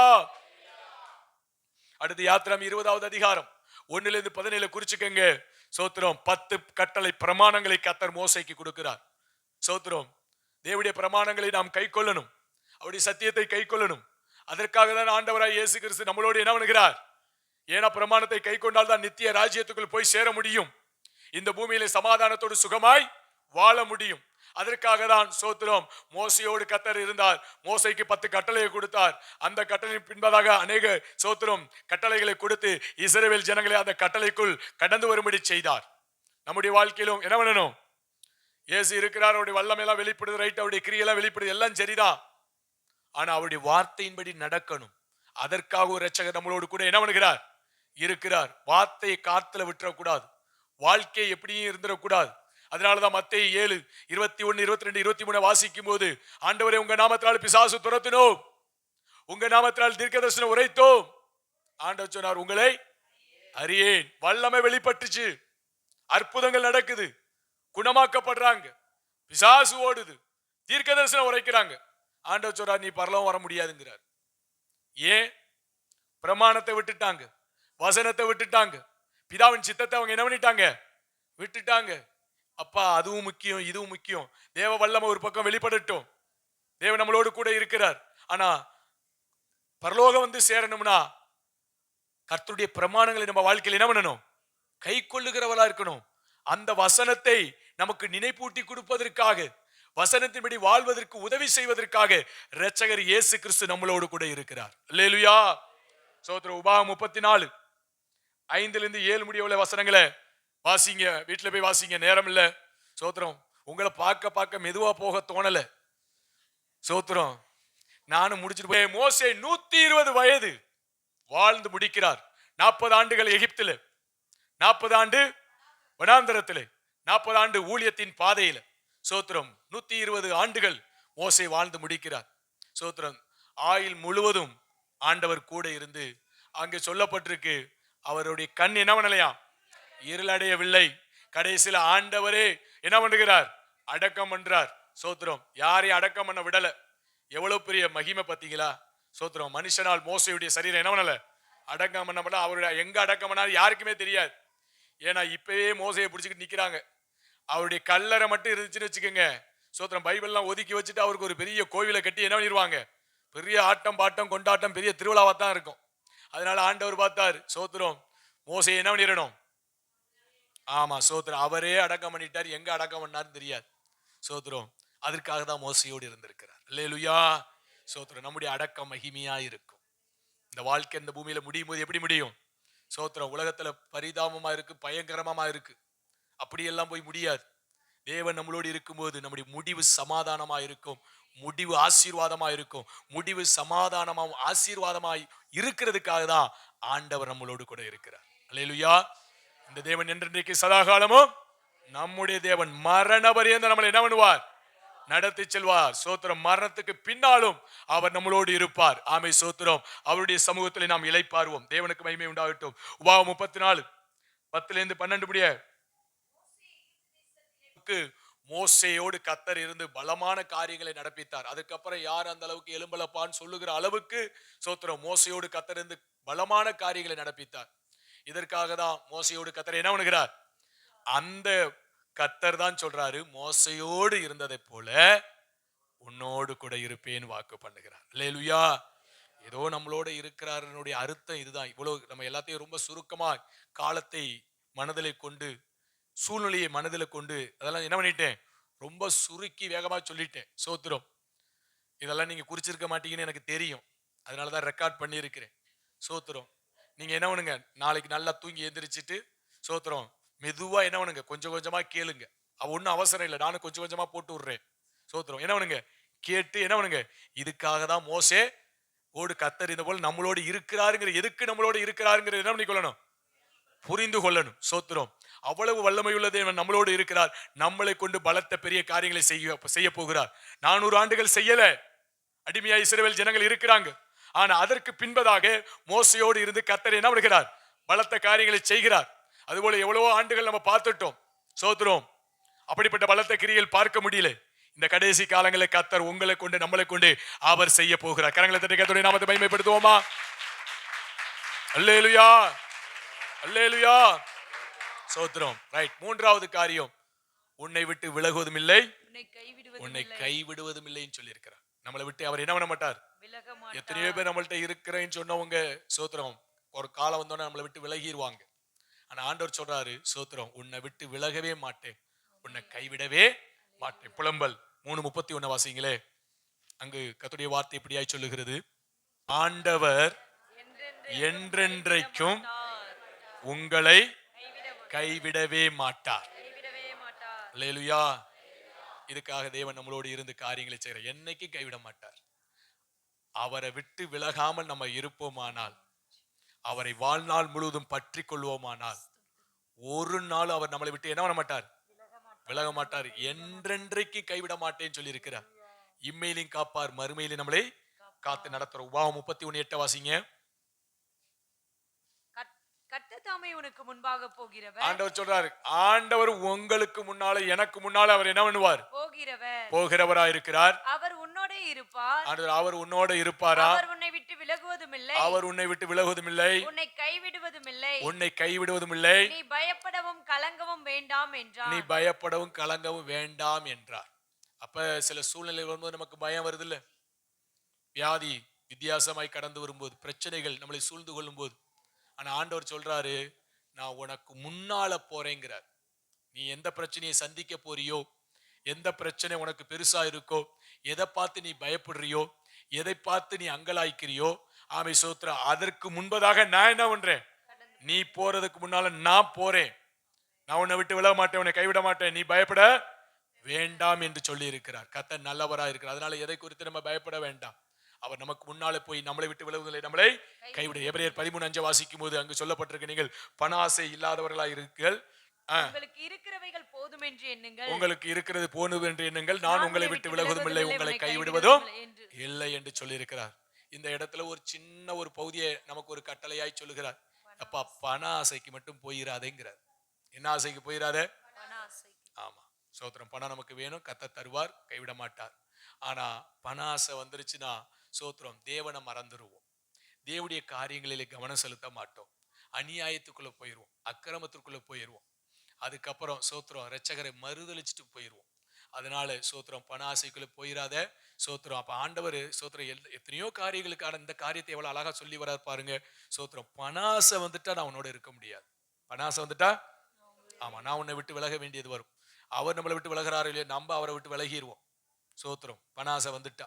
அடுத்து யாத்திராம் 20வது அதிகாரம் 1-17 குறிச்சுக்கங்க. சோத்திரம் 10 கட்டளை பிரமாணங்களை கர்த்தர் மோசைக்கு கொடுக்கிறார். சோத்திரம் தேவனுடைய பிரமாணங்களை நாம் கை கொள்ளணும், அவருடைய சத்தியத்தை கை கொள்ளணும். அதற்காக தான் ஆண்டவராய் இயேசு கிறிஸ்து நம்மளோடு என்ன பண்ணுகிறார்? ஏன்னா பிரமாணத்தை கை கொண்டால் தான் நித்திய ராஜ்யத்துக்குள் போய் சேர முடியும், இந்த பூமியில சமாதானத்தோடு சுகமாய் வாழ முடியும். அதற்காக தான் சோத்திரம் மோசையோடு கர்த்தர் இருந்தார். மோசைக்கு 10 கட்டளையை கொடுத்தார். அந்த கட்டளையின் பின்பதாக அநேக சோத்திரம் கட்டளைகளை கொடுத்து இஸ்ரவேல் ஜனங்களை அந்த கட்டளைக்குள் கடந்து வரும்படி செய்தார். நம்முடைய வாழ்க்கையிலும் என்ன பண்ணணும்? இயேசு இருக்கிறார், அவருடைய வல்லமை எல்லாம் வெளிப்படுது, ரைட், அவருடைய கிரியெல்லாம் வெளிப்படுது, எல்லாம் சரிதான். ஆனா அவருடைய வார்த்தையின்படி நடக்கணும். அதற்காக ஒரு இரட்சகர் நம்மளோடு கூட என்ன பண்ணுகிறார்? இருக்கிறார். வார்த்தையை காத்துல விட்டுறக்கூடாது, வாழ்க்கை எப்படியும் இருந்துடக்கூடாது. அதனாலதான் மத்தேயு 7:21, 22, 23 வாசிக்கும் போது, ஆண்டவரே உங்க நாமத்தினால் பிசாசு துரத்தினோம், உங்க நாமத்தினால் தீர்க்கதரிசனம் உரைத்தோம். ஆண்டவர் சொன்னார், உங்களை அறியேன். வல்லமை வெளிப்பட்டுச்சு, அற்புதங்கள் நடக்குது, குணமாக்கப்படுறாங்க, பிசாசு ஓடுது, தீர்க்கதரிசனம் உரைக்கிறாங்க. ஆண்டவர் சொல்றார், நீ பரலோகம் வர முடியாதுங்கிறார். ஏன்? பிரமாணத்தை விட்டுட்டாங்க, வசனத்தை விட்டுட்டாங்க, பிதாவின் சித்தத்தை அவங்க என்ன பண்ணிட்டாங்க? விட்டுட்டாங்க. அப்பா அதுவும் முக்கியம், இதுவும் முக்கியம். தேவ வல்லமை ஒரு பக்கம் வெளிப்படட்டும், தேவன் நம்மளோடு கூட இருக்கிறார். ஆனா பரலோகம் வந்து சேரணும்னா கர்த்தருடைய பிரமாணங்களை நம்ம வாழ்க்கையில் என்ன பண்ணணும்? கை கொள்ளுகிறவளா இருக்கணும். அந்த வசனத்தை நமக்கு நினைப்பூட்டி கொடுப்பதற்காக, வசனத்தின்படி வாழ்வதற்கு உதவி செய்வதற்காக இரட்சகர் இயேசு கிறிஸ்து நம்மளோடு கூட இருக்கிறார். அல்லேலூயா. சோத்திரம் உபாகம் 34 5-7 முடிய வசனங்களை வாசிங்க, வீட்டுல போய் வாசிங்க, நேரம் இல்ல. சோத்திரம் உங்களை பார்க்க பார்க்க மெதுவா போக தோணல. சோத்திரம் நானும் முடிச்சுட்டு போய், மோசே 120 வயது வாழ்ந்து முடிக்கிறார். 40 ஆண்டுகள் எகிப்தில, 40 ஆண்டு வனாந்தரத்திலே, 40 ஆண்டு ஊழியத்தின் பாதையில. சோத்திரம் 120 ஆண்டுகள் மோசே வாழ்ந்து முடிக்கிறார். சோத்திரம் ஆயுள் முழுவதும் ஆண்டவர் கூட இருந்து, அங்கே சொல்லப்பட்டிருக்கு, அவருடைய கண் என்ன பண்ணலையாம், இருளடையவில்லை. கடைசியில் ஆண்டவரே என்ன பண்ணுகிறார், அடக்கம் பண்றார். சோத்திரம். யாரையும் அடக்கம் பண்ண விடல. எவ்வளவு பெரிய மகிமை பாத்தீங்களா? சோத்திரம். மனுஷனால் மோசையுடைய சரீரம் என்ன பண்ணல, அடக்கம் பண்ண. அவருடைய எங்க அடக்கம் பண்ணாரு யாருக்குமே தெரியாது. ஏன்னா இப்பவே மோசையை பிடிச்சிக்கிட்டு நிக்கிறாங்க. அவருடைய கல்லறை மட்டும் இருந்துச்சுன்னு வச்சுக்கோங்க, சோத்திரம், பைபிள்லாம் ஒதுக்கி வச்சுட்டு அவருக்கு ஒரு பெரிய கோவிலை கட்டி என்ன பண்ணிடுவாங்க, பெரிய ஆட்டம் பாட்டம் கொண்டாட்டம் பெரிய திருவிழாவா தான் இருக்கும். அதனால ஆண்டவர் பார்த்தார், சோத்திரம், மோசையை என்ன பண்ணிடணும். ஆமா, சோத்திரம். அவரே அடக்கம் பண்ணிட்டார். எங்க அடக்கம் பண்ணாருன்னு தெரியாது. சோத்திரம். அதற்காக தான் மோசையோடு இருந்திருக்கிறார். அல்லேலூயா. சோத்திரம். நம்முடைய அடக்கம் மகிமையா இருக்கும். இந்த வாழ்க்கை இந்த பூமியில முடியும் போது எப்படி முடியும்? சோத்திரம். உலகத்துல பரிதாபமா இருக்கு, பயங்கரமா இருக்கு. அப்படியெல்லாம் போய் முடியாது. தேவன் நம்மளோடு இருக்கும்போது நம்முடைய முடிவு சமாதானமா இருக்கும், முடிவு ஆசீர்வாதமா இருக்கும். முடிவு சமாதானமாவும் ஆசீர்வாதமாய் இருக்கிறதுக்காக தான் ஆண்டவர் நம்மளோடு கூட இருக்கிறார். அல்லேலூயா. இந்த தேவன் என்றென்றைக்கு சதாகாலமும் நம்முடைய தேவன். மரண பரியந்தம் நம்மளை என்ன பண்ணுவார், நடத்தி செல்வார். சோத்திரம். மரணத்துக்கு பின்னாலும் அவர் நம்மளோடு இருப்பார். ஆமை சோத்திரம். அவருடைய சமூகத்தில் நாம் இளைப்பாருவோம். தேவனுக்கு மகிமை உண்டாகட்டும். உபாகமம் 34:10-12 மோசேயோடு கர்த்தர் இருந்து பலமான காரியங்களை நடப்பித்தார். அதுக்கப்புறம் யார் அந்த அளவுக்கு எலும்பலப்பான்னு சொல்லுகிற அளவுக்கு சோத்திரம் மோசையோடு கர்த்தர் இருந்து பலமான காரியங்களை நடப்பித்தார். இதற்காக தான் மோசையோடு கர்த்தர் என்ன பண்ணுகிறார், அந்த கர்த்தர் தான் சொல்றாரு, மோசையோடு இருந்ததை போல உன்னோடு கூட இருப்பேன் வாக்கு பண்ணுகிறார். அல்லேலூயா. ஏதோ நம்மளோட இருக்கிறாருடைய அர்த்தம் இதுதான். இவ்வளவு நம்ம எல்லாத்தையும் ரொம்ப சுருக்கமா காலத்தை மனதிலே கொண்டு சூழ்நிலையை மனதில் கொண்டு அதெல்லாம் என்ன பண்ணிட்டேன், ரொம்ப சுருக்கி வேகமா சொல்லிட்டேன். சோத்திரம். இதெல்லாம் நீங்க குறிச்சிருக்க மாட்டீங்கன்னு எனக்கு தெரியும். அதனாலதான் ரெக்கார்ட் பண்ணியிருக்கிறேன். சோத்திரம். நீங்க என்ன பண்ணுங்க, நாளைக்கு நல்லா தூங்கி எந்திரிச்சிட்டு சோத்திரம் மெதுவா என்ன பண்ணுங்க, கொஞ்சம் கொஞ்சமா கேளுங்க. ஒன்னும் அவசரம் இல்லை, நானும் கொஞ்சம் கொஞ்சமா போட்டு விடுறேன். சோத்திரம். என்ன பண்ணுங்க, கேட்டு என்ன பண்ணுங்க, இதுக்காக தான் மோசே ஓடு கர்த்தர் இந்த போல நம்மளோடு இருக்கிறாருங்கிற, எதுக்கு நம்மளோடு இருக்கிறாருங்கிறது என்ன பண்ணிக்கொள்ளணும், புரிந்து கொள்ளணும். சோத்திரம். அவ்வளவு வல்லமையுள்ள தேவன் நம்மளோடு இருக்கிறார். நம்மளை கொண்டு பலத்த பெரிய காரியங்களை செய்ய போகிறார். 400 ஆண்டுகள் செய்யல, அடிமையா இஸ்ரவேல் ஜனங்கள் இருக்கிறாங்க. ஆனா அதற்கு பின்பதாக மோசையோடு இருந்து கர்த்தர் என்ன பண்ணுகிறார், பலத்த காரியங்களை செய்கிறார். அதுபோல எவ்வளவோ ஆண்டுகள் நம்ம பார்த்துட்டோம். சோத்திரம். அப்படிப்பட்ட பலத்த கிரியைகள் பார்க்க முடியல. இந்த கடைசி காலங்களில் கர்த்தர் உங்களை கொண்டு நம்மளை கொண்டு அவர் செய்ய போகிறார். கரங்களை தட்டி கர்த்தருடைய நாமத்தை மகிமைப்படுத்துவோமா? அல்லேலூயா. அல்லேலூயா. சோத்திரம். ரைட். மூன்றாவது காரியம், உன்னை விட்டு விலகுவதும் இல்லை, உன்னை கைவிடுவதும் இல்லைன்னு சொல்லி இருக்கிறார். நம்மளை விட்டு அவர் என்ன பண்ண மாட்டார். எத்தனையோ பேர் நம்மள்ட்ட இருக்கிறேன்னு சொன்னவங்க சோத்திரம் ஒரு காலம் வந்தோன்னா நம்மளை விட்டு விலகிடுவாங்க. ஆனா ஆண்டவர் சொல்றாரு, சோத்திரம், உன்னை விட்டு விலகவே மாட்டேன், உன்னை கைவிடவே மாட்டேன். புலம்பல் 3:31 வாசிங்களே. அங்கு கர்த்தருடைய வார்த்தை இப்படியாய் சொல்லுகிறது, ஆண்டவர் என்றென்றைக்கும் உங்களை கைவிடவே மாட்டார். அல்லேலூயா. இதுக்காக தேவன் நம்மளோடு இருந்து காரியங்களை செய்கிறார். என்னைக்கு கைவிட மாட்டார். அவரை விட்டு விலகாமல் நம்ம இருப்போமானால், அவரை வாழ்நாள் முழுவதும் பற்றி கொள்வோமானால், ஒரு நாள் அவர் நம்மளை விட்டு என்ன பண்ண மாட்டார், விலக மாட்டார். என்றென்றைக்கு கைவிட மாட்டேன்னு சொல்லி இருக்கிறார். இம்மையிலையும் காப்பார், மறுமையிலும் நம்மளை காத்து நடத்துறோம். உபாகமம் 31:8 வாசிங்க. கர்த்தர் தாமே உனக்கு முன்பாக போகிறவர். ஆண்டவர் சொல்றாரு, ஆண்டவர் உங்களுக்கு முன்னால எனக்கு முன்னால அவர் என்ன பண்ணுவார், போகிறவரா இருக்கிறார். அவர் உன்னோட இருப்பார். ஆண்டவர் அவர் உன்னோட இருப்பாரா. அவர் உன்னை விட்டு விலகுவதும் இல்லை, அவர் உன்னை விட்டு விலகுவதும் இல்லை, உன்னை கைவிடுவதும் இல்லை, உன்னை கைவிடுவதும் இல்லை. நீ பயப்படவும் கலங்கவும் வேண்டாம் என்றார். நீ பயப்படவும் கலங்கவும் வேண்டாம் என்றார். அப்ப சில சூழ்நிலை வரும்போது நமக்கு பயம் வருது இல்ல, வியாதி வித்தியாசமாய் கடந்து வரும்போது, பிரச்சனைகள் நம்மளை சூழ்ந்து கொள்ளும் போது. ஆனா ஆண்டவர் சொல்றாரு, நான் உனக்கு முன்னால போறேங்கிறார். நீ எந்த பிரச்சனையை சந்திக்க போறியோ, எந்த பிரச்சனை உனக்கு பெருசா இருக்கோ, எதை பார்த்து நீ பயப்படுறியோ, எதை பார்த்து நீ அங்கலாய்க்கிறியோ, ஆமை சோத்ரா, அதற்கு முன்பதாக நான் என்ன பண்றேன், நீ போறதுக்கு முன்னால நான் போறேன். நான் உன்னை விட்டு விலக மாட்டேன், உன்னை கைவிட மாட்டேன், நீ பயப்பட வேண்டாம் என்று சொல்லி இருக்கிறார். கர்த்தர் நல்லவரா இருக்கிறார். அதனால எதை குறித்து நம்ம பயப்பட வேண்டாம். அவர் நமக்கு முன்னாலே போய் நம்மளை விட்டு விலகுவதில்லை, நம்மளை கைவிட. எபிரேயர் 13:5 வாசிக்கும் போது அங்கு சொல்லப்பட்டிருக்கு, நீங்கள் பண ஆசை இல்லாதவர்களாக இருக்கீர்கள், உங்களுக்கு இருக்கிறவைகள் போதும் என்று எண்ணுங்கள், உங்களுக்கு இருக்கிறது போதும் என்று எண்ணுங்கள், நான் உங்களை விட்டு விலகுவதும் இல்லை, உங்களை கைவிடுவதும் இல்லை என்று சொல்லி இருக்கிறார். இந்த இடத்துல ஒரு சின்ன ஒரு பகுதியை நமக்கு ஒரு கட்டளையாய் சொல்லுகிறார். அப்பா பண ஆசைக்கு மட்டும் போயிடாதேங்கிறார். என்ன ஆசைக்கு போயிடாதே? பண ஆசை. ஆமா, சோத்திரம். பணம் நமக்கு வேணும், கர்த்தர் தருவார், கைவிட மாட்டார். ஆனா பண ஆசை வந்துருச்சுன்னா சோத்திரம் தேவனை மறந்துடுவோம். தேவனுடைய காரியங்களிலே கவனம் செலுத்த மாட்டோம். அநியாயத்துக்குள்ள போயிருவோம், அக்கிரமத்திற்குள்ள போயிருவோம். அதுக்கப்புறம் சோத்திரம் இரட்சகரை மறுதலிச்சுட்டு போயிருவோம். அதனால சோத்திரம் பண ஆசைக்குள்ள போயிடாத. சோத்திரம் அப்ப ஆண்டவர் சோத்திரம் எத்தனையோ காரியங்களுக்கான இந்த காரியத்தை எவ்வளவு அழகா சொல்லி வரார் பாருங்க. சோத்திரம் பண ஆசை வந்துட்டா நான் உன்னோட இருக்க முடியாது. பண ஆசை வந்துட்டா ஆமா, நான் உன்னை விட்டு விலக வேண்டியது வரும். அவர் நம்மளை விட்டு விலகிறாரு இல்லையோ, நம்ம அவரை விட்டு விலகிடுவோம். சோத்திரம் பண ஆசை வந்துட்டா.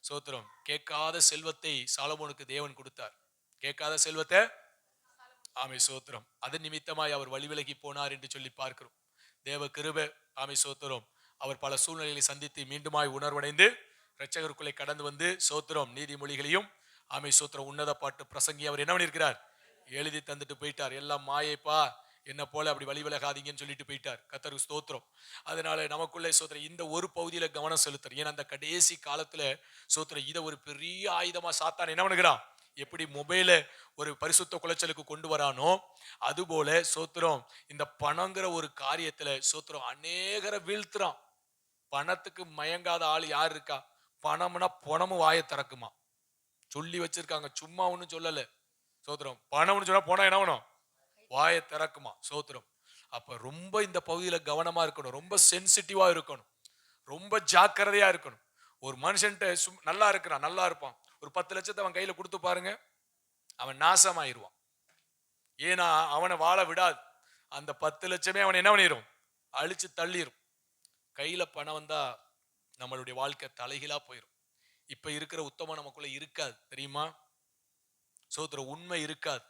சோத்திரம் கேட்காத செல்வத்தை சாலமோனுக்கு தேவன் கொடுத்தார். கேட்காத செல்வத்தை ஆமை சோத்திரம் அதன் நிமித்தமாய் அவர் வழி விலகி போனார் என்று சொல்லி பார்க்கிறோம். தேவ கிருபை ஆமை சோத்திரம். அவர் பல சூழ்நிலைகளை சந்தித்து மீண்டுமாய் உணர்வடைந்து இரட்சகருக்குள்ளே கடந்து வந்து சோத்திரம் நீதிமொழிகளையும் ஆமை சோத்திரம் உன்னத பாட்டு பிரசங்கி அவர் என்ன பண்ணியிருக்கிறார்? எழுதி தந்துட்டு போயிட்டார். எல்லாம் மாயைப்பா, என்ன போல அப்படி வழி விலகாதீங்கன்னு சொல்லிட்டு போயிட்டார். கர்த்தருக்கு ஸ்தோத்திரம். அதனால நமக்குள்ளே சோத்திரம் இந்த ஒரு பகுதியில கவனம் செலுத்துற. ஏன்னா அந்த கடைசி காலத்துல சோத்திரம் இதை ஒரு பெரிய ஆயுதமா சாத்தான் என்ன பண்ணுகிறான்? எப்படி மொபைல ஒரு பரிசுத்த குலைச்சலுக்கு கொண்டு வரானோ அதுபோல சோத்திரம் இந்த பணங்கிற ஒரு காரியத்துல சோத்திரம் அநேகரை வீழ்த்துறான். பணத்துக்கு மயங்காத ஆள் யார் இருக்கா? பணம்னா பணமும் வாயை திறக்குமா சொல்லி வச்சிருக்காங்க, சும்மா ஒண்ணும் சொல்லல. சோத்திரம் பணம்னு சொன்னா போனா என்ன பண்ணும்? வாயை திறக்குமா. சோத்திரம். அப்ப ரொம்ப இந்த பகுதியில கவனமா இருக்கணும், ரொம்ப சென்சிட்டிவா இருக்கணும், ரொம்ப ஜாக்கிரதையா இருக்கணும். ஒரு மனுஷன்ட்ட நல்லா இருக்கிறான், நல்லா இருப்பான், ஒரு 10 லட்சத்தை அவன் கையில கொடுத்து பாருங்க, அவன் நாசமாயிருவான். ஏன்னா அவனை வாழ விடாது. அந்த 10 லட்சமே அவன் என்ன பண்ணிரும்? அழிச்சு தள்ளிரும். கையில பணம் வந்தா நம்மளுடைய வாழ்க்கை தலைகீழா போயிரும். இப்ப இருக்கிற உத்தமம் நமக்குள்ள இருக்காது, தெரியுமா? சோத்திரம் உண்மை இருக்காது.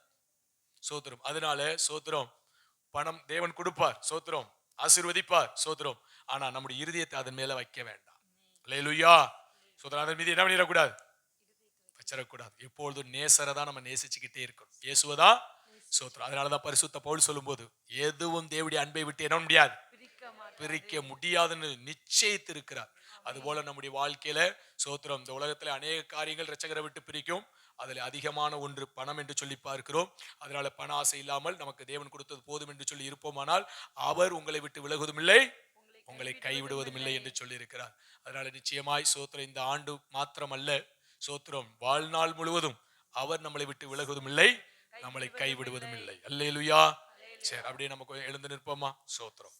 சோத்திரம். அதனால சோத்திரம் பணம் தேவன் கொடுப்பார், சோத்திரம் ஆசீர்வதிப்பார், சோத்திரம். ஆனா நம்முடைய இருதயத்தை அதன் மேல வைக்க வேண்டாம். அல்லேலூயா. சோத்திரம். அதன் மீது என்ன பண்ணிடக்கூடாது? வச்சிடக்கூடாது. எப்பொழுதும் நேசரை தான் நம்ம நேசிச்சுக்கிட்டே இருக்கணும், இயேசுவதான். சோத்திரம். அதனாலதான் பரிசுத்த பவுல் சொல்லும் போது எதுவும் தேவனுடைய அன்பை விட்டு என்ன முடியாது, பிரிக்க முடியாதுன்னு நிச்சயித்து இருக்கிறார். அதுபோல நம்முடைய வாழ்க்கையில சோத்திரம் இந்த உலகத்துல அநேக காரியங்கள் இரட்சகரை விட்டு பிரிக்கும். அதுல அதிகமான ஒன்று பணம் என்று சொல்லி பார்க்கிறோம். அதனால பண ஆசை இல்லாமல் நமக்கு தேவன் கொடுத்தது போதும் என்று சொல்லி இருப்போமானால் அவர் உங்களை விட்டு விலகுவதும் இல்லை, உங்களை கைவிடுவதும் இல்லை என்று சொல்லி இருக்கிறார். அதனால நிச்சயமாய் சோத்திரம் இந்த ஆண்டு மாத்திரமல்ல, சோத்திரம் வாழ்நாள் முழுவதும் அவர் நம்மளை விட்டு விலகுவதும் இல்லை, நம்மளை கைவிடுவதும் இல்லை. அல்லேலூயா. சரி, அப்படியே நமக்கு எழுந்து நிற்போமா? சோத்திரம்.